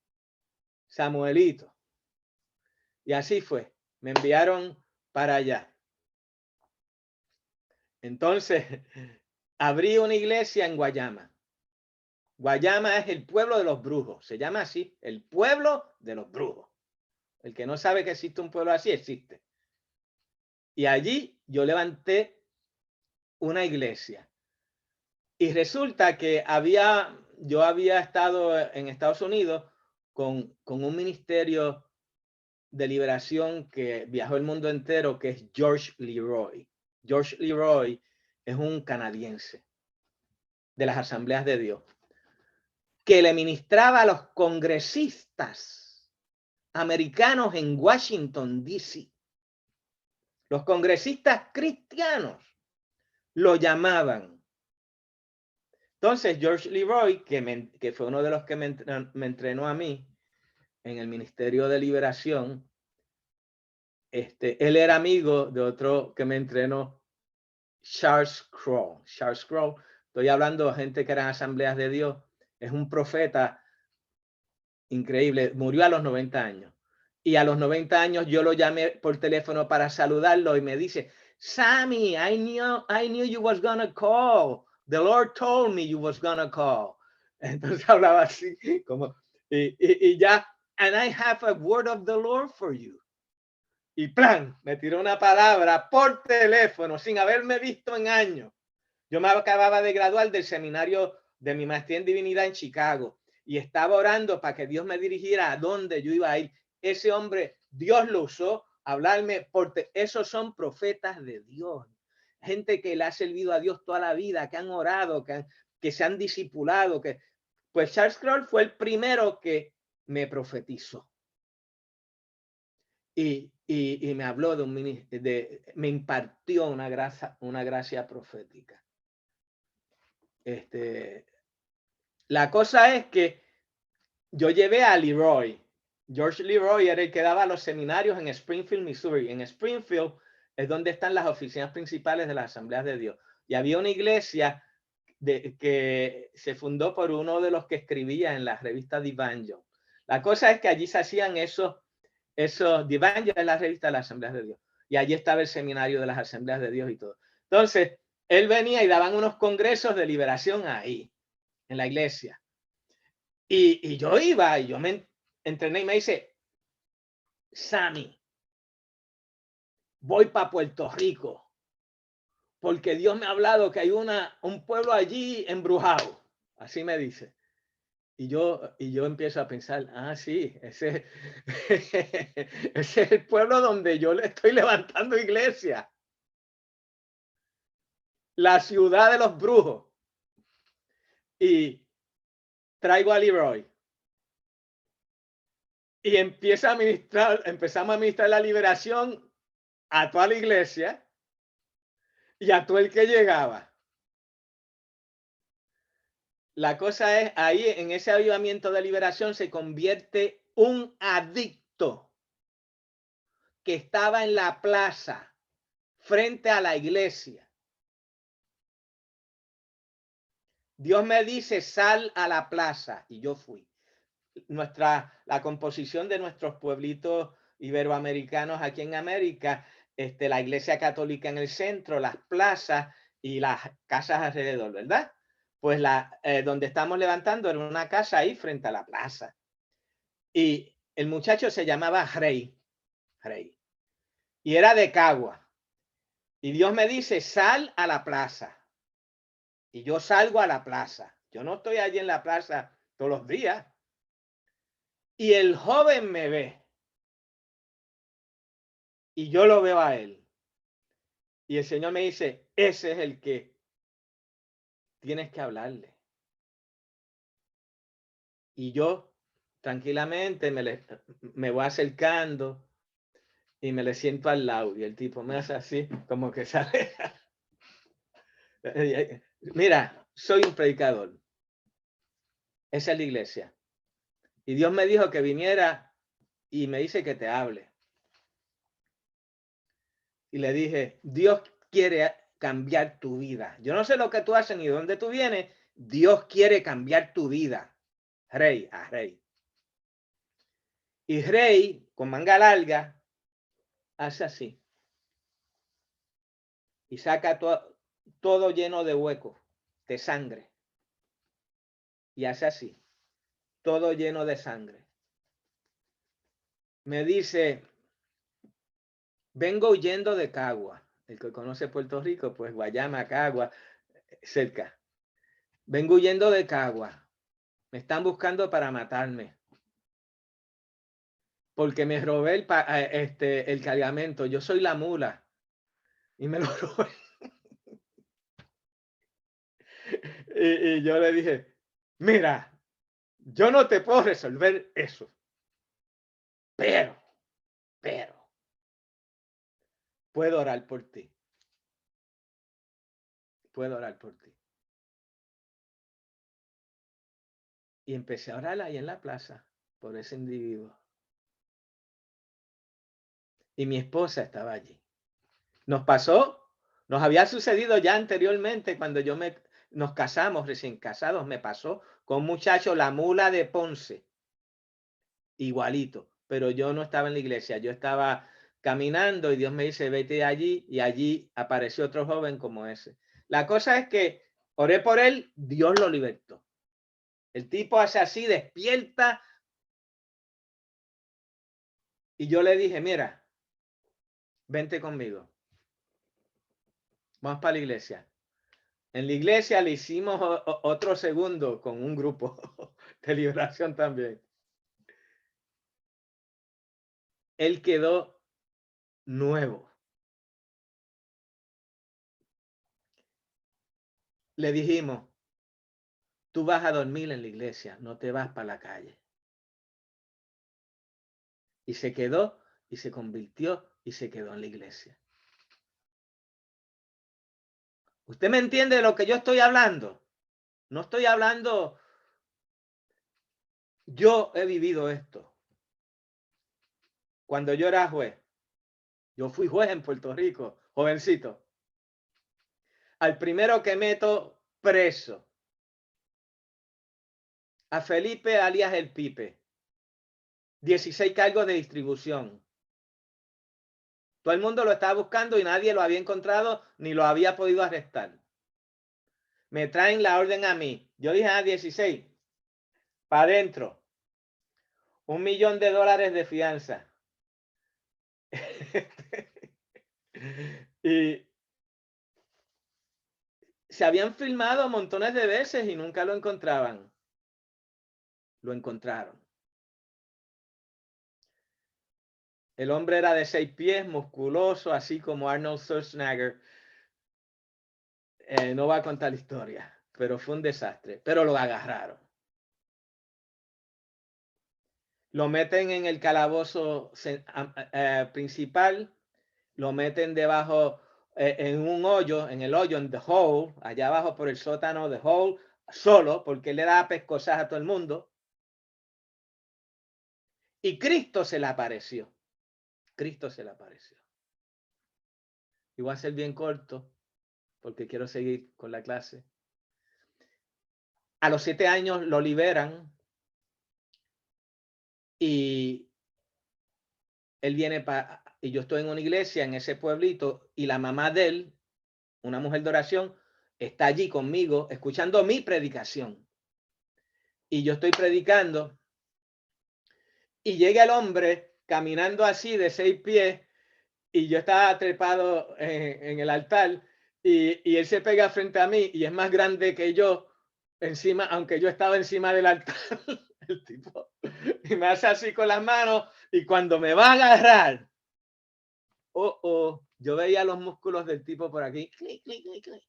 Samuelito. Y así fue. Me enviaron para allá. Entonces, abrí una iglesia en Guayama. Guayama es el pueblo de los brujos. Se llama así, el pueblo de los brujos. El que no sabe que existe un pueblo así, existe. Y allí yo levanté una iglesia. Y resulta que yo había estado en Estados Unidos con un ministerio de liberación que viajó el mundo entero, que es George Leroy. George Leroy es un canadiense de las Asambleas de Dios, que le ministraba a los congresistas americanos en Washington, D.C. Los congresistas cristianos lo llamaban. Entonces, George Leroy, que fue uno de los que me entrenó a mí en el Ministerio de Liberación, él era amigo de otro que me entrenó, Charles Crow. Charles Crow, estoy hablando de gente que eran Asambleas de Dios, es un profeta increíble, murió a los 90 años. Y a los 90 años yo lo llamé por teléfono para saludarlo y me dice, Sammy, I knew you was gonna call. The Lord told me you was gonna call. Entonces hablaba así, como, y ya, and I have a word of the Lord for you. Y plan, me tiró una palabra por teléfono sin haberme visto en años. Yo me acababa de graduar del seminario de mi maestría en divinidad en Chicago y estaba orando para que Dios me dirigiera a dónde yo iba a ir. Ese hombre, Dios lo usó a hablarme porque esos son profetas de Dios. Gente que le ha servido a Dios toda la vida, que han orado, que se han discipulado. Pues Charles Crow fue el primero que me profetizó. y me habló me impartió una gracia profética. La cosa es que yo llevé a Leroy. George Leroy era el que daba los seminarios en Springfield, Missouri. En Springfield es donde están las oficinas principales de las Asambleas de Dios. Y había una iglesia que se fundó por uno de los que escribía en la revista The Evangel. La cosa es que allí se hacían esos The Evangel es la revista de las Asambleas de Dios. Y allí estaba el seminario de las Asambleas de Dios y todo. Entonces, él venía y daban unos congresos de liberación ahí, en la iglesia. Y yo iba y yo me entrené y me dice, Sammy, voy para Puerto Rico porque Dios me ha hablado que hay un pueblo allí embrujado. Así me dice. Y yo empiezo a pensar, sí, ese es el pueblo donde yo le estoy levantando iglesia. La ciudad de los brujos. Y traigo a Leroy. Y empezamos a ministrar la liberación a toda la iglesia y a todo el que llegaba. La cosa es, ahí en ese avivamiento de liberación se convierte un adicto que estaba en la plaza frente a la iglesia. Dios me dice, sal a la plaza, y yo fui. La composición de nuestros pueblitos iberoamericanos aquí en América, la iglesia católica en el centro, las plazas y las casas alrededor, ¿verdad? Pues donde estamos levantando era una casa ahí frente a la plaza. Y el muchacho se llamaba Rey. Y era de Cagua. Y Dios me dice, sal a la plaza. Y yo salgo a la plaza. Yo no estoy allí en la plaza todos los días. Y el joven me ve. Y yo lo veo a él. Y el Señor me dice, ese es el que tienes que hablarle. Y yo tranquilamente me voy acercando y me le siento al lado. Y el tipo me hace así, como que sale. Mira, soy un predicador. Esa es la iglesia. Y Dios me dijo que viniera y me dice que te hable. Y le dije, Dios quiere cambiar tu vida. Yo no sé lo que tú haces ni de dónde tú vienes. Dios quiere cambiar tu vida. Rey, a Rey. Y Rey, con manga larga, hace así. Y saca todo lleno de huecos, de sangre. Y hace así. Todo lleno de sangre. Me dice, vengo huyendo de Cagua. El que conoce Puerto Rico, pues Guayama, Cagua, cerca. Vengo huyendo de Cagua. Me están buscando para matarme. Porque me robé el cargamento. Yo soy la mula. Y me lo robé. y yo le dije, mira, yo no te puedo resolver eso. Pero, puedo orar por ti. Puedo orar por ti. Y empecé a orar ahí en la plaza por ese individuo. Y mi esposa estaba allí. Nos había sucedido ya anteriormente cuando nos casamos, recién casados, me pasó con un muchacho, la mula de Ponce. Igualito, pero yo no estaba en la iglesia, yo estaba caminando y Dios me dice, vete allí, y allí apareció otro joven como ese. La cosa es que oré por él, Dios lo libertó. El tipo hace así, despierta, y yo le dije, mira, vente conmigo. Vamos para la iglesia. En la iglesia le hicimos otro segundo con un grupo de liberación también. Él quedó nuevo. Le dijimos, tú vas a dormir en la iglesia, no te vas para la calle. Y se quedó y se convirtió y se quedó en la iglesia. ¿Usted me entiende de lo que yo estoy hablando? No estoy hablando, yo he vivido esto. Cuando yo era juez, yo fui juez en Puerto Rico, jovencito. Al primero que meto preso, a Felipe alias El Pipe, 16 cargos de distribución. Todo el mundo lo estaba buscando y nadie lo había encontrado ni lo había podido arrestar. Me traen la orden a mí. Yo dije, 16, para adentro. $1 millón de fianza. Y se habían filmado montones de veces y nunca lo encontraban. Lo encontraron. El hombre era de 6 pies, musculoso, así como Arnold Schwarzenegger. No va a contar la historia, pero fue un desastre. Pero lo agarraron. Lo meten en el calabozo principal, lo meten debajo en un hoyo, en el hoyo, en the hole, allá abajo por el sótano, the hole, solo, porque él le daba pescosas a todo el mundo. Y Cristo se le apareció. Cristo se le apareció. Y voy a ser bien corto, porque quiero seguir con la clase. A los 7 años lo liberan y él viene y yo estoy en una iglesia en ese pueblito y la mamá de él, una mujer de oración, está allí conmigo escuchando mi predicación. Y yo estoy predicando y llega el hombre caminando así de 6 pies y yo estaba trepado en el altar y él se pega frente a mí y es más grande que yo encima, aunque yo estaba encima del altar, el tipo, y me hace así con las manos y cuando me va a agarrar, yo veía los músculos del tipo por aquí, clic, clic, clic, clic.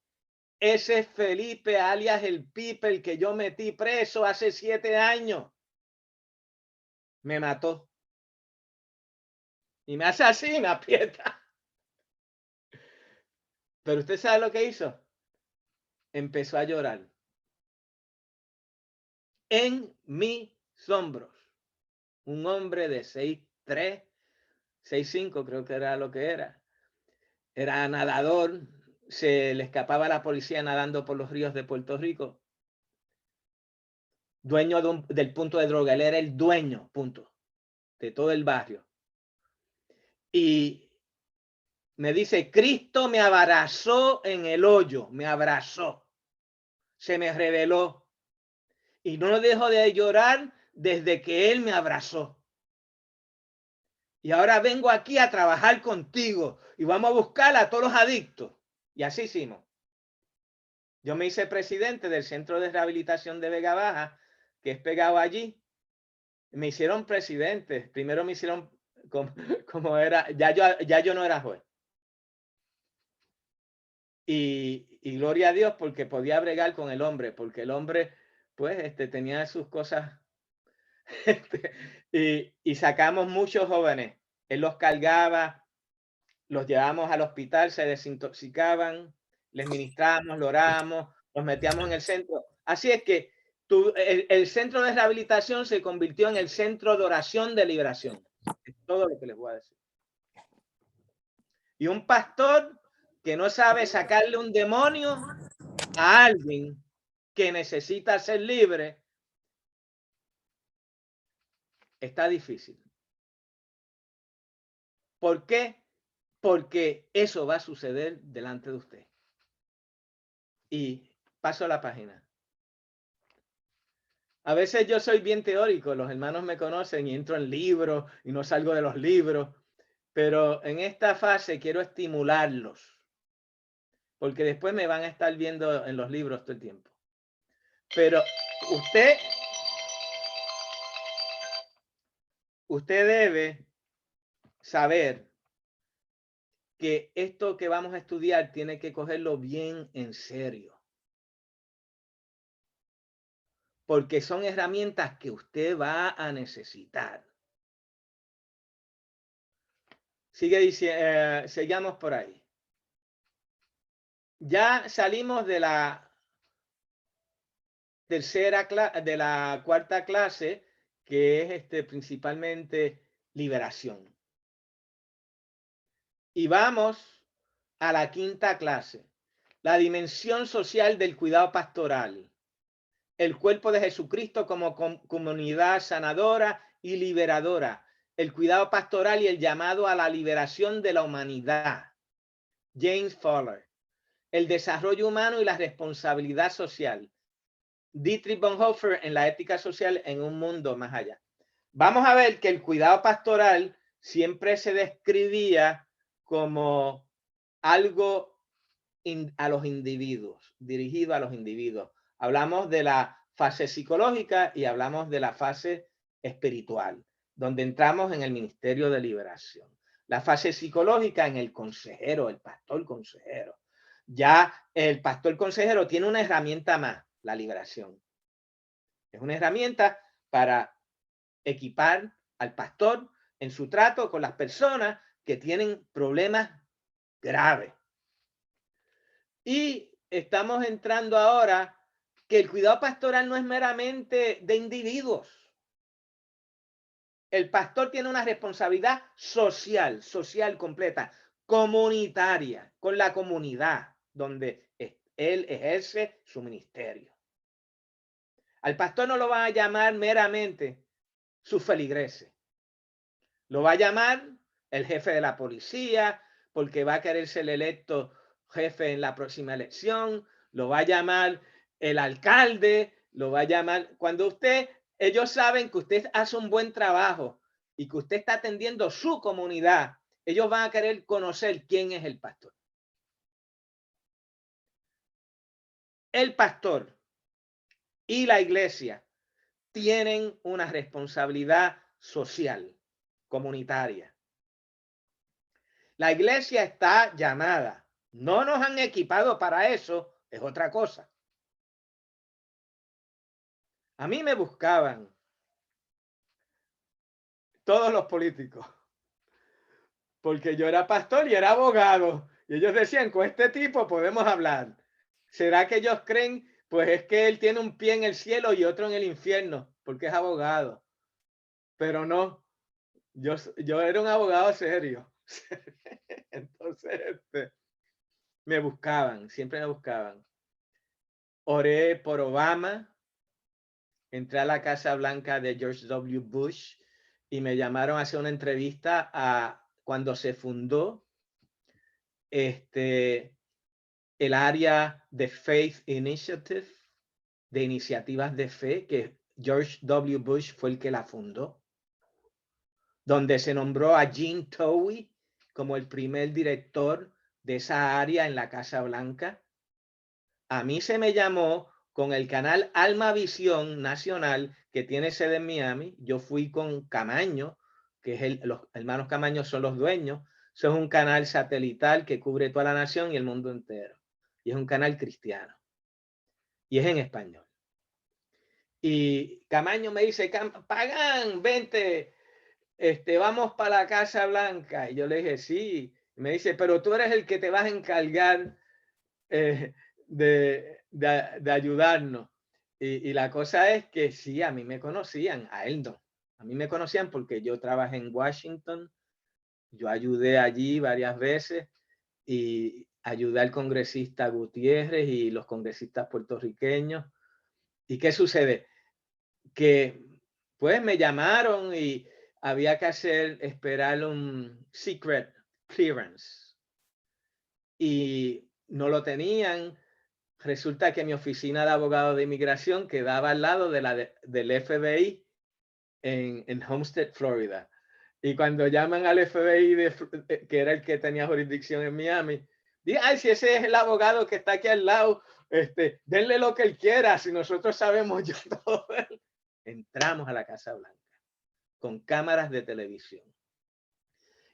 Ese es Felipe alias El Pipe, el que yo metí preso hace 7 años. Me mató. Y me hace así, me aprieta. Pero usted sabe lo que hizo. Empezó a llorar. En mis hombros. Un hombre de 6'3", 6'5", creo que era lo que era. Era nadador. Se le escapaba a la policía nadando por los ríos de Puerto Rico. Dueño del punto de droga. Él era el dueño, punto, de todo el barrio. Y me dice, Cristo me abrazó en el hoyo, me abrazó, se me reveló. Y no dejo de llorar desde que Él me abrazó. Y ahora vengo aquí a trabajar contigo y vamos a buscar a todos los adictos. Y así hicimos. Yo me hice presidente del Centro de Rehabilitación de Vega Baja, que es pegado allí. Me hicieron presidente. Primero me hicieron como era, ya yo no era juez. Y gloria a Dios porque podía bregar con el hombre, porque el hombre pues tenía sus cosas y sacamos muchos jóvenes. Él los cargaba, los llevábamos al hospital, se desintoxicaban, les ministrábamos, lo orábamos, los metíamos en el centro. Así es que el centro de rehabilitación se convirtió en el centro de oración de liberación. Es todo lo que les voy a decir. Y un pastor que no sabe sacarle un demonio a alguien que necesita ser libre, está difícil. ¿Por qué? Porque eso va a suceder delante de usted. Y paso a la página. A veces yo soy bien teórico, los hermanos me conocen y entro en libros y no salgo de los libros, pero en esta fase quiero estimularlos, porque después me van a estar viendo en los libros todo el tiempo. Pero usted debe saber que esto que vamos a estudiar tiene que cogerlo bien en serio. Porque son herramientas que usted va a necesitar. Sigue diciendo, sigamos por ahí. Ya salimos de la de la cuarta clase, que es principalmente liberación. Y vamos a la quinta clase, la dimensión social del cuidado pastoral, el cuerpo de Jesucristo como comunidad sanadora y liberadora, el cuidado pastoral y el llamado a la liberación de la humanidad. James Fowler, el desarrollo humano y la responsabilidad social. Dietrich Bonhoeffer en la ética social en un mundo más allá. Vamos a ver que el cuidado pastoral siempre se describía como algo a los individuos, dirigido a los individuos. Hablamos de la fase psicológica y hablamos de la fase espiritual, donde entramos en el ministerio de liberación. La fase psicológica en el consejero, el pastor consejero. Ya el pastor consejero tiene una herramienta más, la liberación. Es una herramienta para equipar al pastor en su trato con las personas que tienen problemas graves. Y estamos entrando ahora que el cuidado pastoral no es meramente de individuos. El pastor tiene una responsabilidad social completa, comunitaria, con la comunidad donde él ejerce su ministerio. Al pastor no lo van a llamar meramente sus feligreses. Lo va a llamar el jefe de la policía, porque va a querer ser electo jefe en la próxima elección. Lo va a llamar el alcalde, lo va a llamar. Cuando ellos saben que usted hace un buen trabajo y que usted está atendiendo su comunidad, ellos van a querer conocer quién es el pastor. El pastor y la iglesia tienen una responsabilidad social, comunitaria. La iglesia está llamada. No nos han equipado para eso, es otra cosa. A mí me buscaban todos los políticos, porque yo era pastor y era abogado. Y ellos decían, con este tipo podemos hablar. ¿Será que ellos creen? Pues es que él tiene un pie en el cielo y otro en el infierno, porque es abogado. Pero no, yo era un abogado serio. Entonces, me buscaban, siempre me buscaban. Oré por Obama, entré a la Casa Blanca de George W. Bush y me llamaron a hacer una entrevista cuando se fundó el área de Faith Initiative, de iniciativas de fe, que George W. Bush fue el que la fundó, donde se nombró a Gene Towie como el primer director de esa área en la Casa Blanca. A mí se me llamó con el canal Alma Visión Nacional, que tiene sede en Miami. Yo fui con Camaño, que es los hermanos Camaño son los dueños. Eso es un canal satelital que cubre toda la nación y el mundo entero. Y es un canal cristiano. Y es en español. Y Camaño me dice, Pagán, vente, vamos para la Casa Blanca. Y yo le dije, sí. Y me dice, pero tú eres el que te vas a encargar de ayudarnos. Y la cosa es que sí, a mí me conocían, a él no. A mí me conocían porque yo trabajé en Washington, yo ayudé allí varias veces y ayudé al congresista Gutiérrez y los congresistas puertorriqueños. ¿Y qué sucede? Que pues me llamaron y había que esperar un secret clearance y no lo tenían. Resulta que mi oficina de abogado de inmigración quedaba al lado de del FBI en Homestead, Florida. Y cuando llaman al FBI, que era el que tenía jurisdicción en Miami, dice, ay, si ese es el abogado que está aquí al lado, denle lo que él quiera, si nosotros sabemos yo todo. Entramos a la Casa Blanca con cámaras de televisión.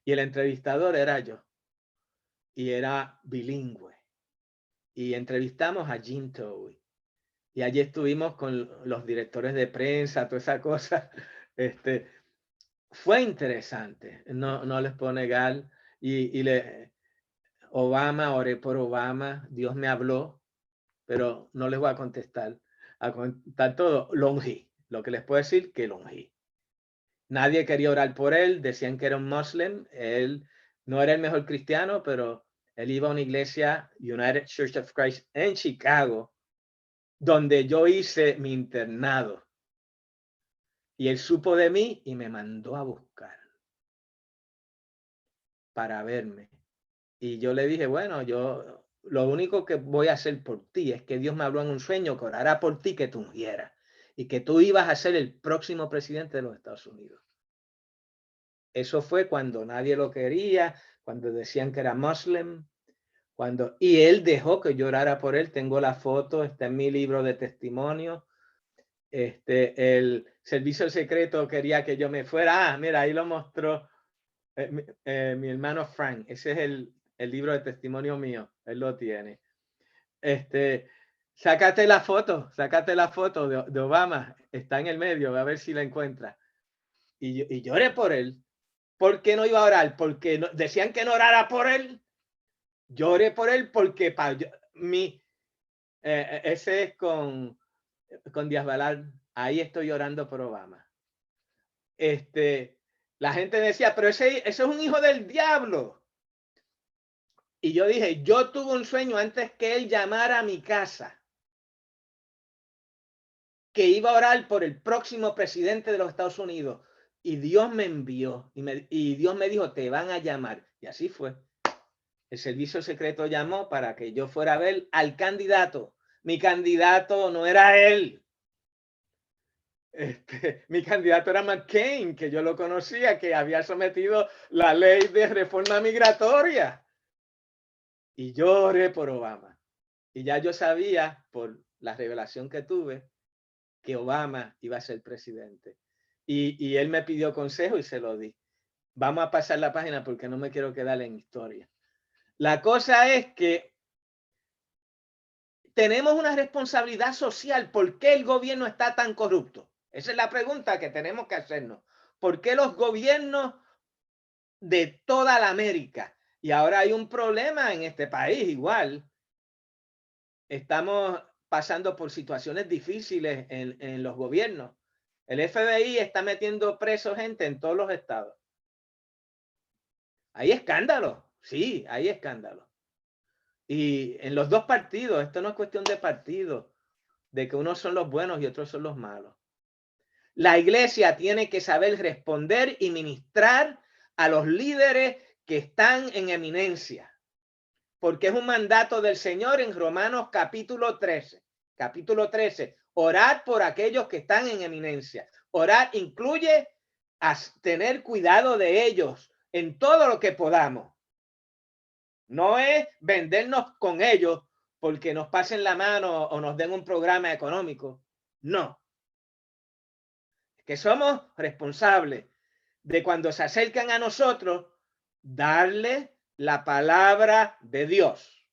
Y el entrevistador era yo. Y era bilingüe. Y entrevistamos a Gene Towie. Y allí estuvimos con los directores de prensa, toda esa cosa. fue interesante, no les puedo negar. Obama, oré por Obama, Dios me habló, pero no les voy a contestar todo. Lo ungí. Lo que les puedo decir, que lo ungí. Nadie quería orar por él, decían que era un musulmán. Él no era el mejor cristiano, pero él iba a una iglesia, United Church of Christ, en Chicago, donde yo hice mi internado. Y él supo de mí y me mandó a buscar para verme. Y yo le dije, bueno, yo lo único que voy a hacer por ti es que Dios me habló en un sueño que orara por ti, que te ungiera y que tú ibas a ser el próximo presidente de los Estados Unidos. Eso fue cuando nadie lo quería, cuando decían que era musulmán, y él dejó que yo orara por él. Tengo la foto, está en mi libro de testimonio. El servicio secreto quería que yo me fuera. Mira, ahí lo mostró mi hermano Frank. Ese es el libro de testimonio mío. Él lo tiene. Sácate la foto de Obama. Está en el medio, a ver si la encuentra. Y lloré por él. ¿Por qué no iba a orar? Porque decían que no orara por él. Lloré por él porque ese es con Díaz Balart. Ahí estoy llorando por Obama. La gente decía, pero ese es un hijo del diablo. Y yo dije, yo tuve un sueño antes que él llamara a mi casa, que iba a orar por el próximo presidente de los Estados Unidos. Y Dios me envió y Dios me dijo, te van a llamar. Y así fue. El servicio secreto llamó para que yo fuera a ver al candidato. Mi candidato no era él. Mi candidato era McCain, que yo lo conocía, que había sometido la ley de reforma migratoria. Y lloré por Obama. Y ya yo sabía, por la revelación que tuve, que Obama iba a ser presidente. Y él me pidió consejo y se lo di. Vamos a pasar la página porque no me quiero quedar en historia. La cosa es que tenemos una responsabilidad social. ¿Por qué el gobierno está tan corrupto? Esa es la pregunta que tenemos que hacernos. ¿Por qué los gobiernos de toda la América? Y ahora hay un problema en este país igual. Estamos pasando por situaciones difíciles en los gobiernos. El FBI está metiendo preso gente en todos los estados. Hay escándalos, sí, hay escándalos. Y en los dos partidos, esto no es cuestión de partido, de que unos son los buenos y otros son los malos. La iglesia tiene que saber responder y ministrar a los líderes que están en eminencia, porque es un mandato del Señor en Romanos capítulo 13. Capítulo 13, orad por aquellos que están en eminencia. Orar incluye tener cuidado de ellos en todo lo que podamos. No es vendernos con ellos porque nos pasen la mano o nos den un programa económico. No. Es que somos responsables de cuando se acercan a nosotros, darle la palabra de Dios.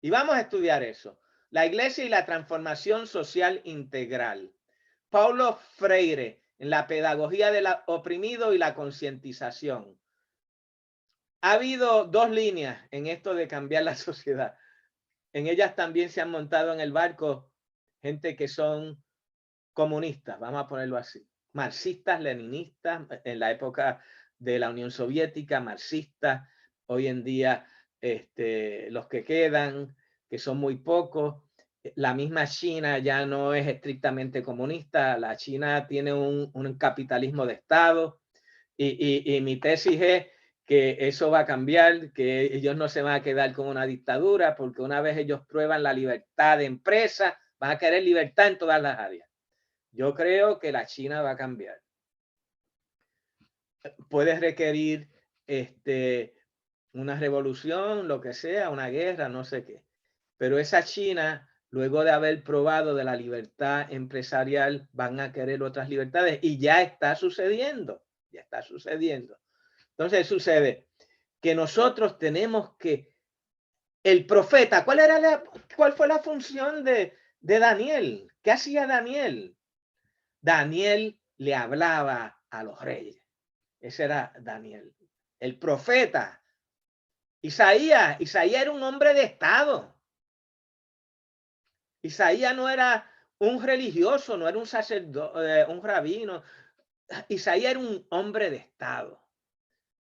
Y vamos a estudiar eso. La iglesia y la transformación social integral. Paulo Freire, en la pedagogía del oprimido y la concientización. Ha habido dos líneas en esto de cambiar la sociedad. En ellas también se han montado en el barco gente que son comunistas, vamos a ponerlo así. Marxistas, leninistas, en la época de la Unión Soviética, marxistas, hoy en día los que quedan, que son muy pocos. La misma China ya no es estrictamente comunista, la China tiene un capitalismo de Estado y mi tesis es que eso va a cambiar, que ellos no se van a quedar con una dictadura, porque una vez ellos prueban la libertad de empresa, van a querer libertad en todas las áreas. Yo creo que la China va a cambiar. Puede requerir una revolución, lo que sea, una guerra, no sé qué. Pero esa China, luego de haber probado de la libertad empresarial, van a querer otras libertades y ya está sucediendo. Ya está sucediendo. Entonces sucede que nosotros tenemos que, el profeta, ¿cuál fue la función de Daniel? ¿Qué hacía Daniel? Daniel le hablaba a los reyes. Ese era Daniel. El profeta. Isaías era un hombre de Estado. Isaías no era un religioso, no era un sacerdote, un rabino. Isaías era un hombre de Estado,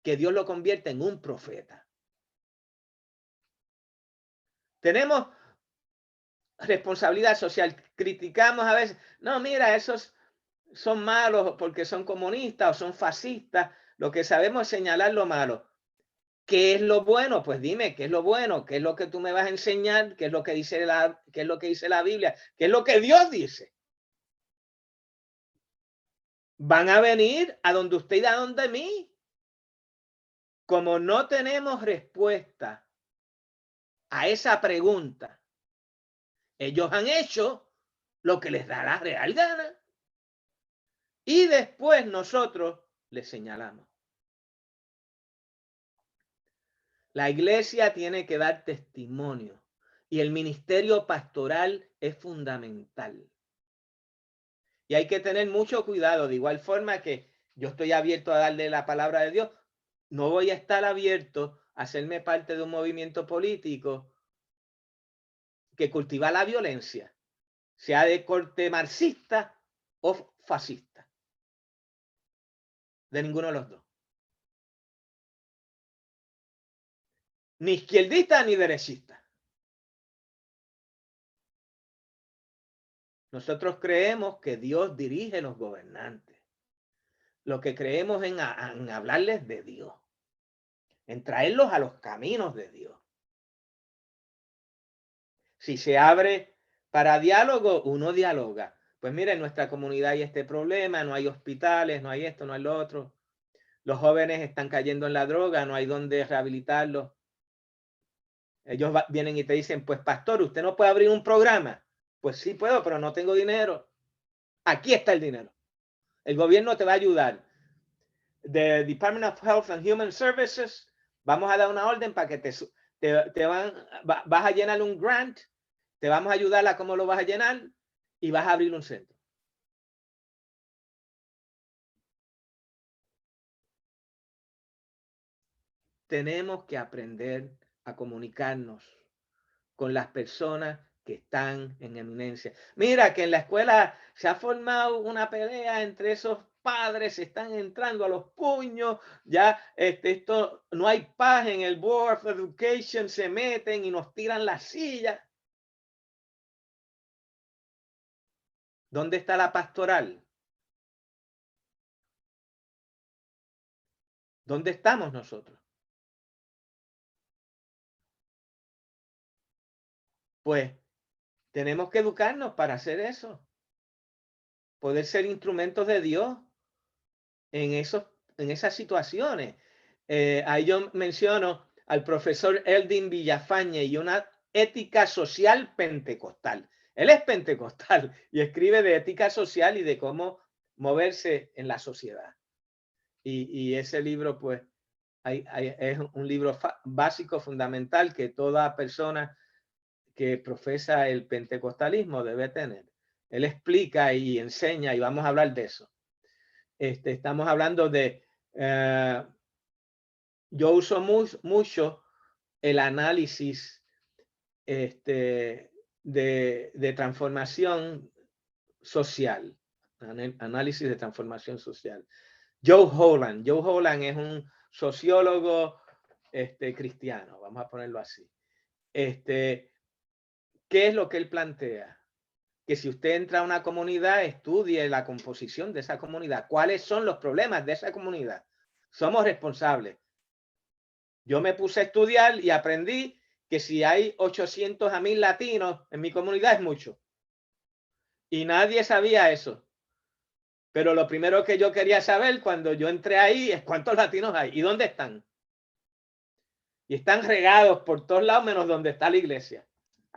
que Dios lo convierte en un profeta. Tenemos responsabilidad social. Criticamos a veces, no, mira, esos son malos porque son comunistas o son fascistas. Lo que sabemos es señalar lo malo. ¿Qué es lo bueno? Pues dime, ¿qué es lo bueno? ¿Qué es lo que tú me vas a enseñar? ¿Qué es lo que dice qué es lo que dice la Biblia? ¿Qué es lo que Dios dice? Van a venir a donde usted y a donde mí. Como no tenemos respuesta a esa pregunta, ellos han hecho lo que les da la real gana. Y después nosotros les señalamos. La iglesia tiene que dar testimonio y el ministerio pastoral es fundamental. Y hay que tener mucho cuidado, de igual forma que yo estoy abierto a darle la palabra de Dios, no voy a estar abierto a hacerme parte de un movimiento político que cultiva la violencia, sea de corte marxista o fascista. De ninguno de los dos. Ni izquierdista ni derechista. Nosotros creemos que Dios dirige a los gobernantes. Lo que creemos en hablarles de Dios, en traerlos a los caminos de Dios. Si se abre para diálogo, uno dialoga. Pues mira, en nuestra comunidad hay este problema, no hay hospitales, no hay esto, no hay lo otro. Los jóvenes están cayendo en la droga, no hay dónde rehabilitarlos. Ellos vienen y te dicen, pues pastor, ¿usted no puede abrir un programa? Pues sí puedo, pero no tengo dinero. Aquí está el dinero. El gobierno te va a ayudar. The Department of Health and Human Services, vamos a dar una orden para que vas a llenar un grant, te vamos a ayudar a cómo lo vas a llenar y vas a abrir un centro. Tenemos que aprender a comunicarnos con las personas que están en eminencia. Mira que en la escuela se ha formado una pelea entre esos padres, se están entrando a los puños, ya esto no hay paz en el Board of Education, se meten y nos tiran la silla. ¿Dónde está la pastoral? ¿Dónde estamos nosotros? Pues tenemos que educarnos para hacer eso. Poder ser instrumentos de Dios en esas situaciones. Ahí yo menciono al profesor Eldin Villafañe y una ética social pentecostal. Él es pentecostal y escribe de ética social y de cómo moverse en la sociedad. Y ese libro, pues, es un libro básico, fundamental, que toda persona que profesa el pentecostalismo debe tener. Él explica y enseña, y vamos a hablar de eso. Estamos hablando de... yo uso mucho el análisis de transformación social. Análisis de transformación social. Joe Holland es un sociólogo cristiano, vamos a ponerlo así. ¿Qué es lo que él plantea? Que si usted entra a una comunidad, estudie la composición de esa comunidad. ¿Cuáles son los problemas de esa comunidad? Somos responsables. Yo me puse a estudiar y aprendí que si hay 800 a 1000 latinos en mi comunidad es mucho. Y nadie sabía eso. Pero lo primero que yo quería saber cuando yo entré ahí es cuántos latinos hay y dónde están. Y están regados por todos lados menos donde está la iglesia.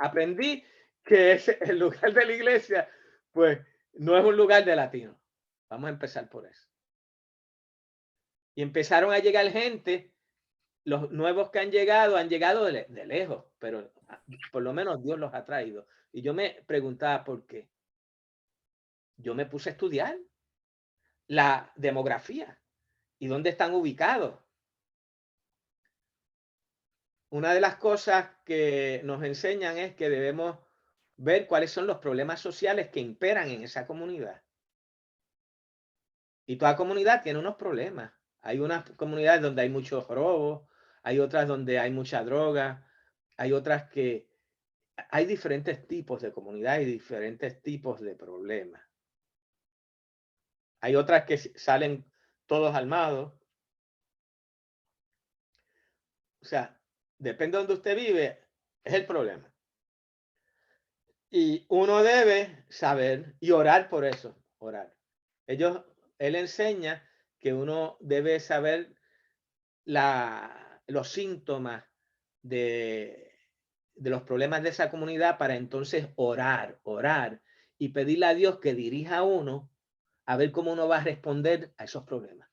Aprendí que el lugar de la iglesia, pues, no es un lugar de latinos. Vamos a empezar por eso. Y empezaron a llegar gente, los nuevos que han llegado de lejos, pero por lo menos Dios los ha traído. Y yo me preguntaba por qué. Yo me puse a estudiar. la demografía y dónde están ubicados. Una de las cosas que nos enseñan es que debemos ver cuáles son los problemas sociales que imperan en esa comunidad. Y toda comunidad tiene unos problemas. Hay unas comunidades donde hay mucho robo, hay otras donde hay mucha droga, hay otras que hay diferentes tipos de comunidades y diferentes tipos de problemas. Hay otras que salen todos armados. O sea, depende de donde usted vive, es el problema. Y uno debe saber y orar por eso, orar. Él enseña que uno debe saber los síntomas de los problemas de esa comunidad para entonces orar y pedirle a Dios que dirija a uno a ver cómo uno va a responder a esos problemas.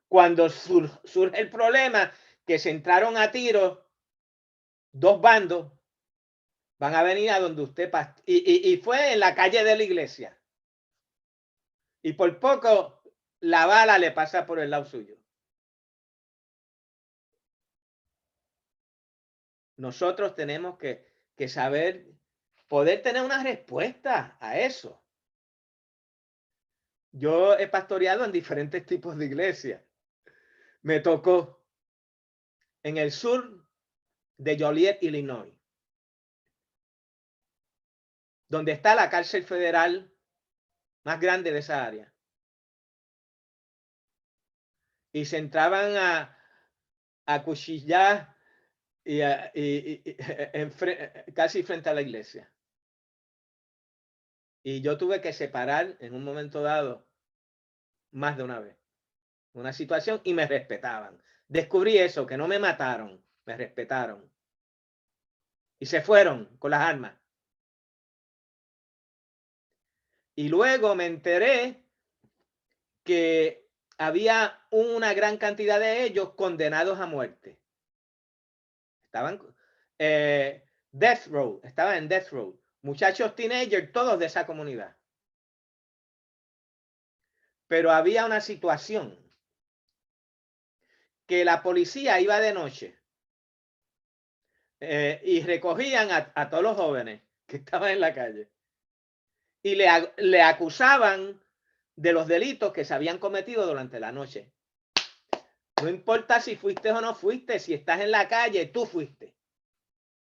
Cuando surge el problema que se entraron a tiros dos bandos, van a venir a donde usted y fue en la calle de la iglesia. Y por poco la bala le pasa por el lado suyo. Nosotros tenemos que saber, poder tener una respuesta a eso. Yo he pastoreado en diferentes tipos de iglesias. Me tocó en el sur de Joliet, Illinois, donde está la cárcel federal más grande de esa área. Y se entraban a cuchillar casi frente a la iglesia. Y yo tuve que separar en un momento dado más de una vez una situación y me respetaban. Descubrí eso, que no me mataron, me respetaron. Y se fueron con las armas. Y luego me enteré que había una gran cantidad de ellos condenados a muerte. Estaban death row, estaban en death row. Muchachos teenagers, todos de esa comunidad. Pero había una situación que la policía iba de noche y recogían a todos los jóvenes que estaban en la calle y le acusaban de los delitos que se habían cometido durante la noche. No importa si fuiste o no fuiste, si estás en la calle, tú fuiste.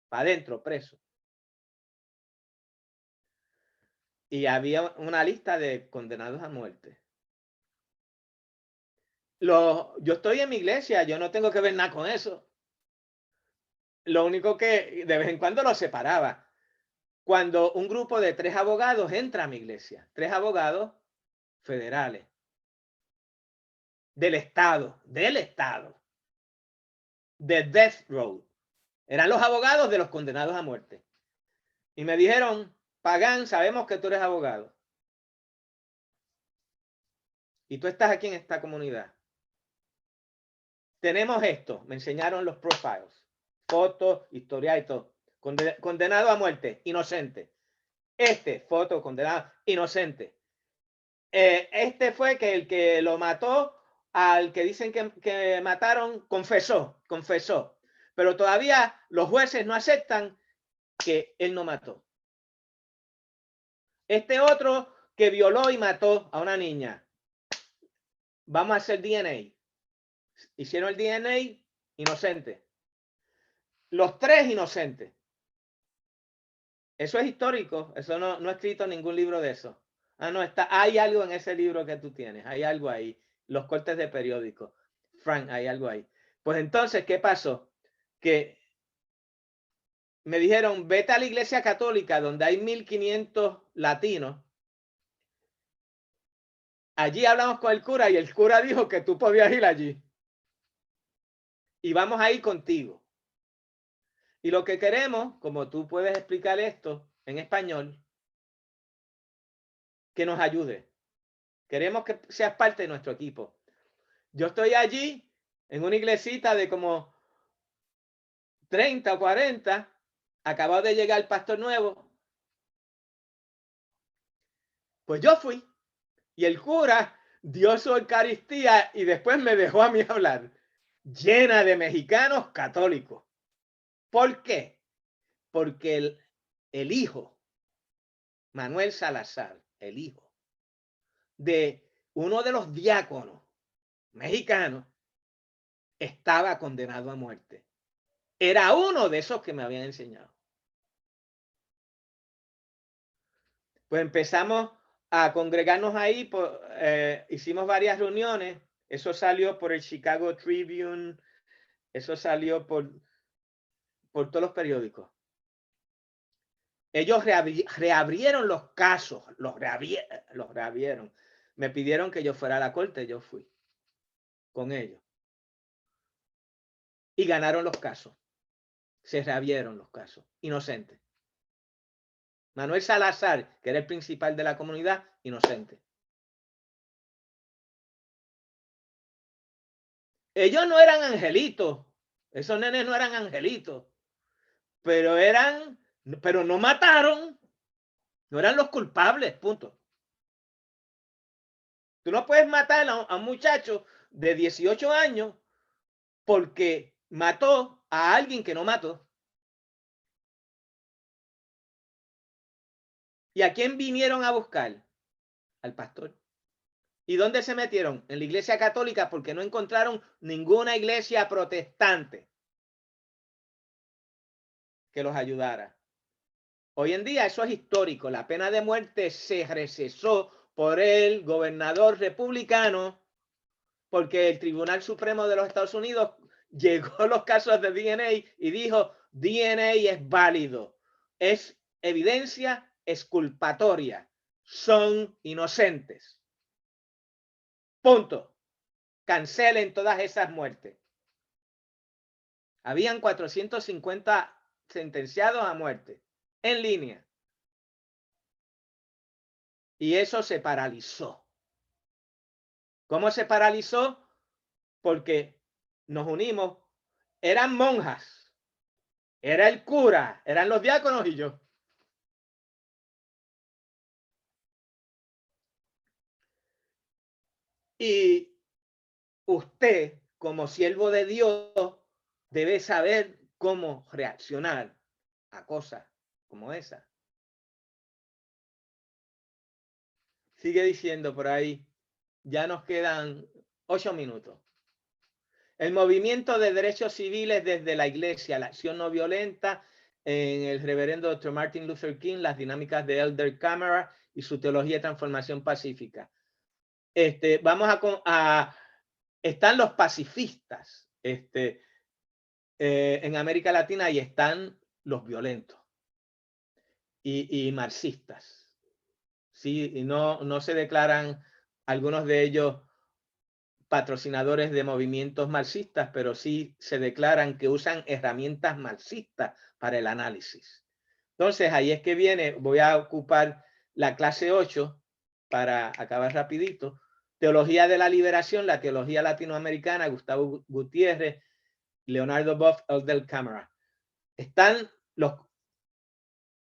Para adentro, preso. Y había una lista de condenados a muerte. Yo estoy en mi iglesia, yo no tengo que ver nada con eso. Lo único que de vez en cuando lo separaba. Cuando un grupo de 3 abogados entra a mi iglesia, 3 abogados federales del estado, de Death Row. Eran los abogados de los condenados a muerte. Y me dijeron, Pagán, sabemos que tú eres abogado. Y tú estás aquí en esta comunidad. Tenemos esto, me enseñaron los profiles, fotos, historial y todo. Condenado a muerte, inocente. Foto, condenado, inocente. Este fue que el que lo mató, al que dicen que mataron, confesó. Pero todavía los jueces no aceptan que él no mató. Este otro que violó y mató a una niña. Vamos a hacer DNA. Hicieron el DNA, inocente. Los 3 inocentes. Eso es histórico. Eso no he escrito ningún libro de eso. Hay algo en ese libro que tú tienes. Hay algo ahí. Los cortes de periódico. Frank, hay algo ahí. Pues entonces, ¿qué pasó? Que me dijeron, vete a la iglesia católica donde hay 1500 latinos. Allí hablamos con el cura y el cura dijo que tú podías ir allí. Y vamos a ir contigo. Y lo que queremos, como tú puedes explicar esto en español, que nos ayude. Queremos que seas parte de nuestro equipo. Yo estoy allí en una iglesita de como 30 o 40. Acabado de llegar el pastor nuevo. Pues yo fui. Y el cura dio su Eucaristía y después me dejó a mí hablar, llena de mexicanos católicos. ¿Por qué? Porque el hijo, Manuel Salazar, el hijo de uno de los diáconos mexicanos, estaba condenado a muerte. Era uno de esos que me habían enseñado. Pues empezamos a congregarnos ahí, hicimos varias reuniones, eso salió por el Chicago Tribune, eso salió por todos los periódicos. Ellos reabrieron los casos, los reabrieron. Me pidieron que yo fuera a la corte, yo fui con ellos. Y ganaron los casos. Se reabrieron los casos, inocentes. Manuel Salazar, que era el principal de la comunidad, inocente. Ellos no eran angelitos, esos nenes no eran angelitos, pero no mataron, no eran los culpables, punto. Tú no puedes matar a un muchacho de 18 años porque mató a alguien que no mató. ¿Y a quién vinieron a buscar? Al pastor. ¿Y dónde se metieron? En la iglesia católica, porque no encontraron ninguna iglesia protestante que los ayudara. Hoy en día eso es histórico. La pena de muerte se recesó por el gobernador republicano porque el Tribunal Supremo de los Estados Unidos llegó a los casos de DNA y dijo, DNA es válido, es evidencia exculpatoria, son inocentes. Punto. Cancelen todas esas muertes. Habían 450 sentenciados a muerte en línea. Y eso se paralizó. ¿Cómo se paralizó? Porque nos unimos. Eran monjas. Era el cura. Eran los diáconos y yo. Y usted, como siervo de Dios, debe saber cómo reaccionar a cosas como esa. Sigue diciendo por ahí, ya nos quedan 8 minutos. El movimiento de derechos civiles desde la iglesia, la acción no violenta, en el reverendo Dr. Martin Luther King, las dinámicas de Elder Camera y su teología de transformación pacífica. Están los pacifistas en América Latina y están los violentos y marxistas. Sí, y no se declaran algunos de ellos patrocinadores de movimientos marxistas, pero sí se declaran que usan herramientas marxistas para el análisis. Entonces, ahí es que viene, voy a ocupar la clase 8 para acabar rapidito. Teología de la liberación, la teología latinoamericana, Gustavo Gutiérrez, Leonardo Boff, Elder Camera. Están los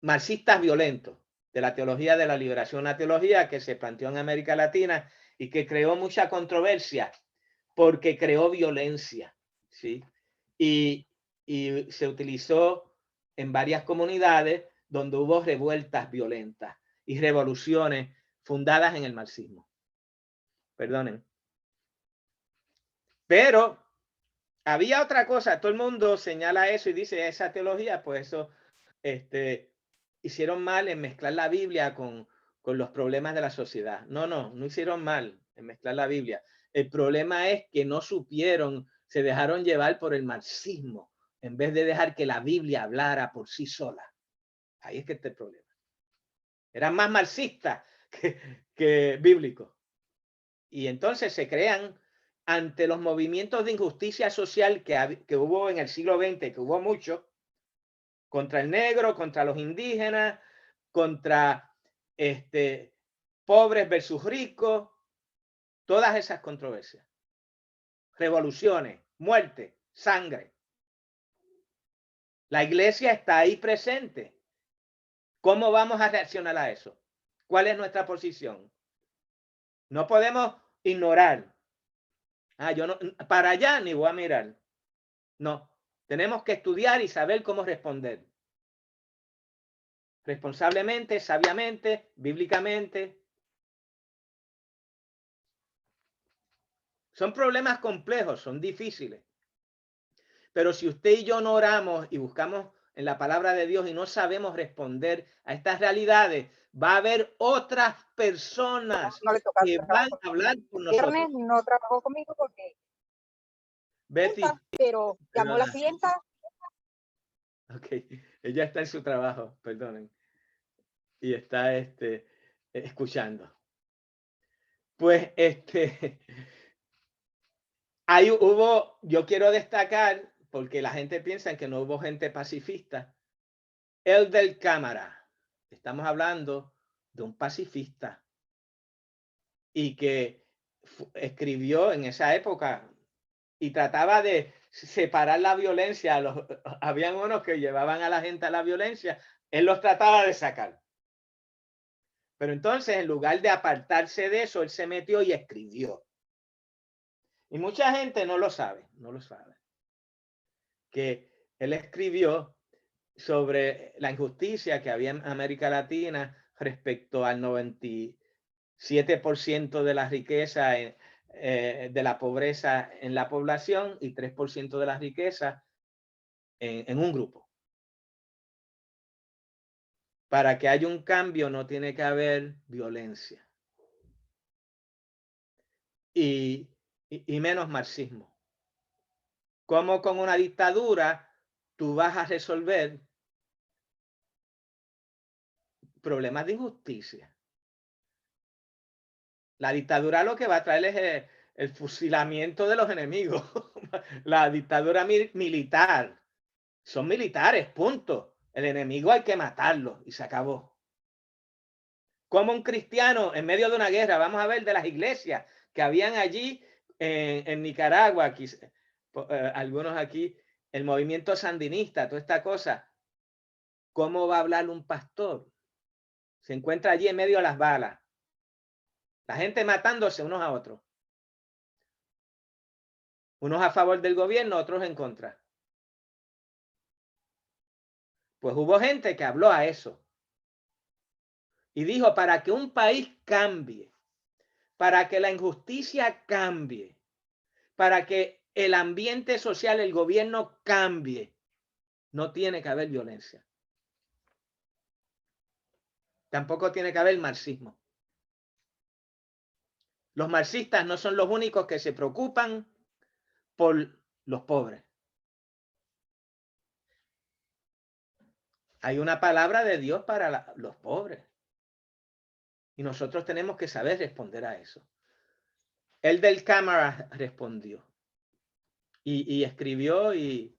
marxistas violentos de la teología de la liberación, una teología que se planteó en América Latina y que creó mucha controversia porque creó violencia, ¿sí? Y se utilizó en varias comunidades donde hubo revueltas violentas y revoluciones fundadas en el marxismo. Perdonen. Pero había otra cosa, todo el mundo señala eso y dice esa teología, pues eso, hicieron mal en mezclar la Biblia con los problemas de la sociedad. No hicieron mal en mezclar la Biblia. El problema es que no supieron, se dejaron llevar por el marxismo en vez de dejar que la Biblia hablara por sí sola. Ahí es que está el problema. Eran más marxistas que bíblicos. Y entonces se crean ante los movimientos de injusticia social que hubo en el siglo XX, que hubo mucho, contra el negro, contra los indígenas, contra pobres versus ricos, todas esas controversias. Revoluciones, muerte, sangre. La iglesia está ahí presente. ¿Cómo vamos a reaccionar a eso? ¿Cuál es nuestra posición? No podemos ignorar. Yo no, para allá ni voy a mirar. No, tenemos que estudiar y saber cómo responder. Responsablemente, sabiamente, bíblicamente. Son problemas complejos, son difíciles. Pero si usted y yo no oramos y buscamos en la palabra de Dios y no sabemos responder a estas realidades, va a haber otras personas No le toca que van a hablar con nosotros. viernes, no trabajó conmigo porque Betty, pero llamó la perdona. clienta. Ok, ella está en su trabajo, perdonen. Y está escuchando. Pues yo quiero destacar, porque la gente piensa que no hubo gente pacifista, el del Cámara. Estamos hablando de un pacifista y que escribió en esa época y trataba de separar la violencia. Habían unos que llevaban a la gente a la violencia, él los trataba de sacar. Pero entonces, en lugar de apartarse de eso, él se metió y escribió. Y mucha gente no lo sabe, que él escribió sobre la injusticia que había en América Latina respecto al 97% de la riqueza, de la pobreza en la población y 3% de la riqueza en un grupo. Para que haya un cambio no tiene que haber violencia. Y menos marxismo. ¿Cómo con una dictadura tú vas a resolver problemas de injusticia? La dictadura lo que va a traer es el fusilamiento de los enemigos. La dictadura militar. Son militares, punto. El enemigo hay que matarlo y se acabó. Como un cristiano en medio de una guerra, vamos a ver de las iglesias que habían allí en Nicaragua, aquí, algunos aquí, el movimiento sandinista, toda esta cosa. ¿Cómo va a hablar un pastor? Se encuentra allí en medio de las balas. La gente matándose unos a otros. Unos a favor del gobierno, otros en contra. Pues hubo gente que habló a eso. Y dijo, para que un país cambie, para que la injusticia cambie, para que el ambiente social, el gobierno cambie, no tiene que haber violencia. Tampoco tiene que haber marxismo. Los marxistas no son los únicos que se preocupan por los pobres. Hay una palabra de Dios para los pobres. Y nosotros tenemos que saber responder a eso. El del Cámara respondió. Y escribió y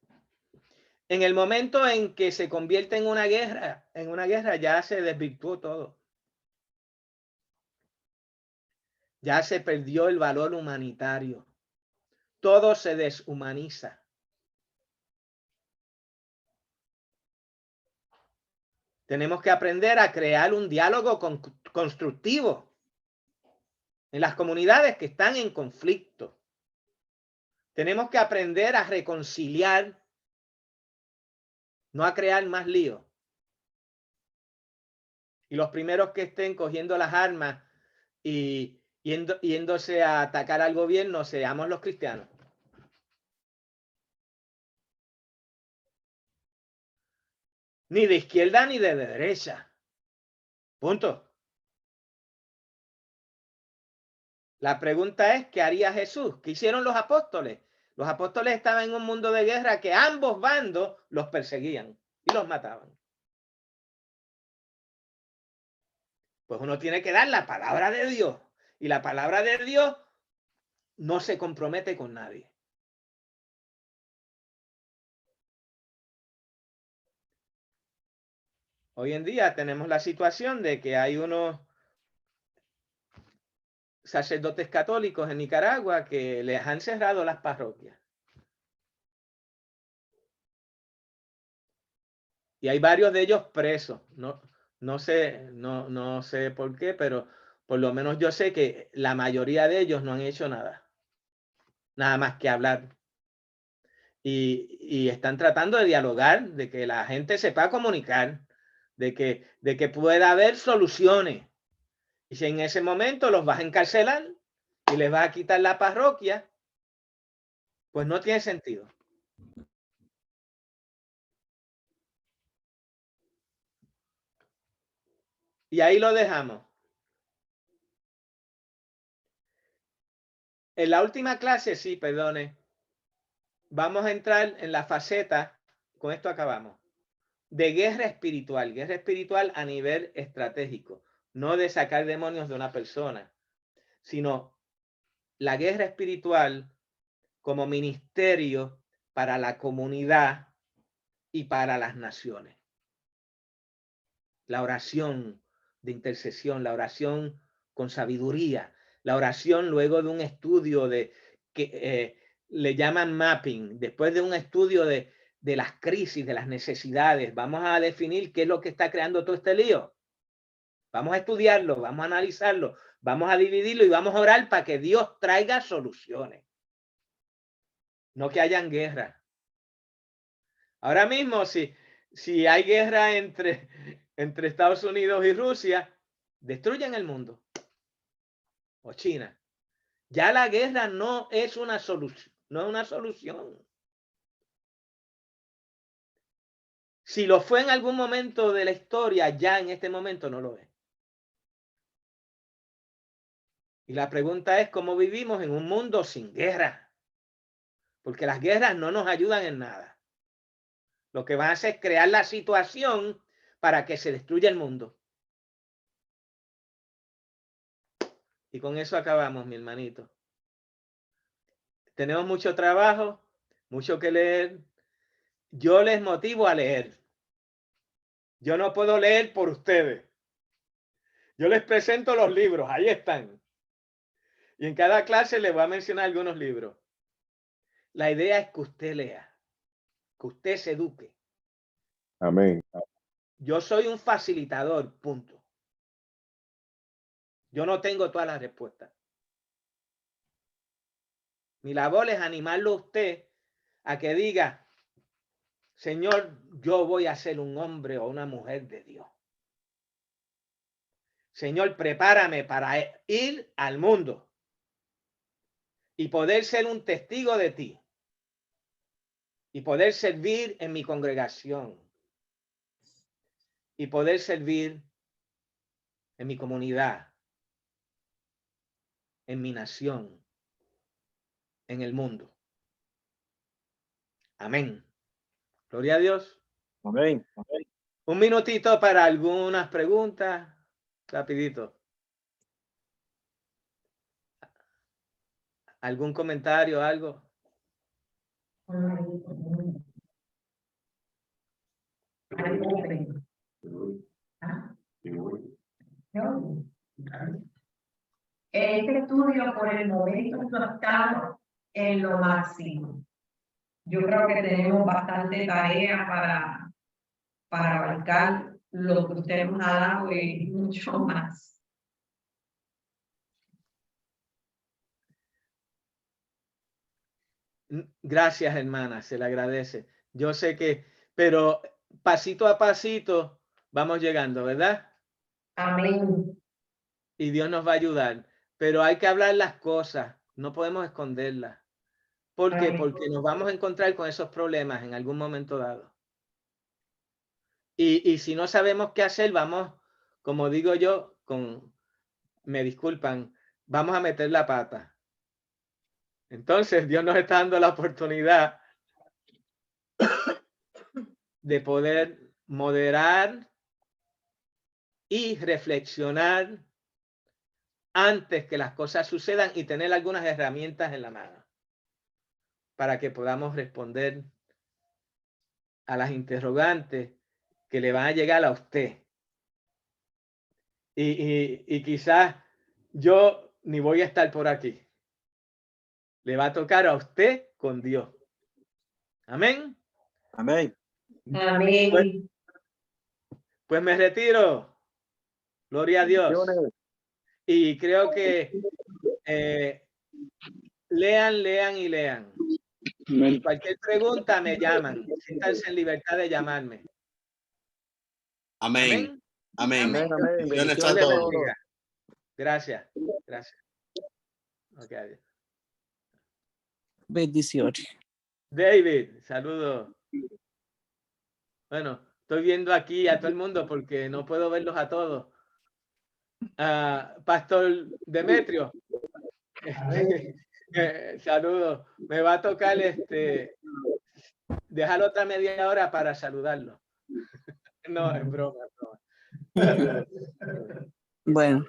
en el momento en que se convierte en una guerra ya se desvirtuó todo. Ya se perdió el valor humanitario. Todo se deshumaniza. Tenemos que aprender a crear un diálogo constructivo en las comunidades que están en conflicto. Tenemos que aprender a reconciliar, no a crear más lío. Y los primeros que estén cogiendo las armas y yéndose a atacar al gobierno, seamos los cristianos. Ni de izquierda ni de derecha. Punto. La pregunta es, ¿qué haría Jesús? ¿Qué hicieron los apóstoles? Los apóstoles estaban en un mundo de guerra que ambos bandos los perseguían y los mataban. Pues uno tiene que dar la palabra de Dios. Y la palabra de Dios no se compromete con nadie. Hoy en día tenemos la situación de que hay unos sacerdotes católicos en Nicaragua que les han cerrado las parroquias. Y hay varios de ellos presos. No sé por qué, pero por lo menos yo sé que la mayoría de ellos no han hecho nada más que hablar. Y están tratando de dialogar, de que la gente sepa comunicar, de que pueda haber soluciones. Y si en ese momento los vas a encarcelar y les vas a quitar la parroquia, pues no tiene sentido. Y ahí lo dejamos. En la última clase, sí, perdone, vamos a entrar en la faceta, con esto acabamos, de guerra espiritual a nivel estratégico, no de sacar demonios de una persona, sino la guerra espiritual como ministerio para la comunidad y para las naciones. La oración de intercesión, la oración con sabiduría, la oración luego de un estudio de que le llaman mapping, después de un estudio de las crisis, de las necesidades, vamos a definir qué es lo que está creando todo este lío. Vamos a estudiarlo, vamos a analizarlo, vamos a dividirlo y vamos a orar para que Dios traiga soluciones. No que hayan guerra. Ahora mismo, si hay guerra entre Estados Unidos y Rusia, destruyen el mundo. O China. Ya la guerra no es una solución, no es una solución. Si lo fue en algún momento de la historia, ya en este momento no lo es. Y la pregunta es cómo vivimos en un mundo sin guerra. Porque las guerras no nos ayudan en nada. Lo que van a hacer es crear la situación para que se destruya el mundo. Y con eso acabamos, mi hermanito. Tenemos mucho trabajo, mucho que leer. Yo les motivo a leer. Yo no puedo leer por ustedes. Yo les presento los libros, ahí están. Y en cada clase les voy a mencionar algunos libros. La idea es que usted lea, que usted se eduque. Amén. Yo soy un facilitador, punto. Yo no tengo todas las respuestas. Mi labor es animarlo a usted a que diga, Señor, yo voy a ser un hombre o una mujer de Dios. Señor, prepárame para ir al mundo y poder ser un testigo de ti y poder servir en mi congregación y poder servir en mi comunidad, en mi nación, en el mundo. Amén. Gloria a Dios. Amén. Un minutito para algunas preguntas, rapidito. ¿Algún comentario, algo? Este estudio por el momento no está en lo máximo. Yo creo que tenemos bastante tarea para abarcar lo que usted nos ha dado y mucho más. Gracias, hermana, se le agradece. Yo sé que, pero pasito a pasito vamos llegando, ¿verdad? Amén. Y Dios nos va a ayudar. Pero hay que hablar las cosas, no podemos esconderlas. ¿Por qué? Porque nos vamos a encontrar con esos problemas en algún momento dado. Y si no sabemos qué hacer, vamos, como digo yo, me disculpan, vamos a meter la pata. Entonces, Dios nos está dando la oportunidad de poder moderar y reflexionar antes que las cosas sucedan y tener algunas herramientas en la mano para que podamos responder a las interrogantes que le van a llegar a usted. Y quizás yo ni voy a estar por aquí. Le va a tocar a usted con Dios. Amén. Amén. Amén. Pues me retiro. Gloria a Dios. Bendiciones. Y creo que lean, lean y lean. Y cualquier pregunta me llaman. Siéntanse en libertad de llamarme. Amén. Amén. Amén, amén. Bendiciones Dios a les todos. bendiga. Gracias. Gracias. Ok, adiós. Bendiciones. David, saludos. Bueno, estoy viendo aquí a todo el mundo porque no puedo verlos a todos. Pastor Demetrio, saludos. Me va a tocar dejar otra media hora para saludarlo. No, es broma, es broma. Saludos. Bueno.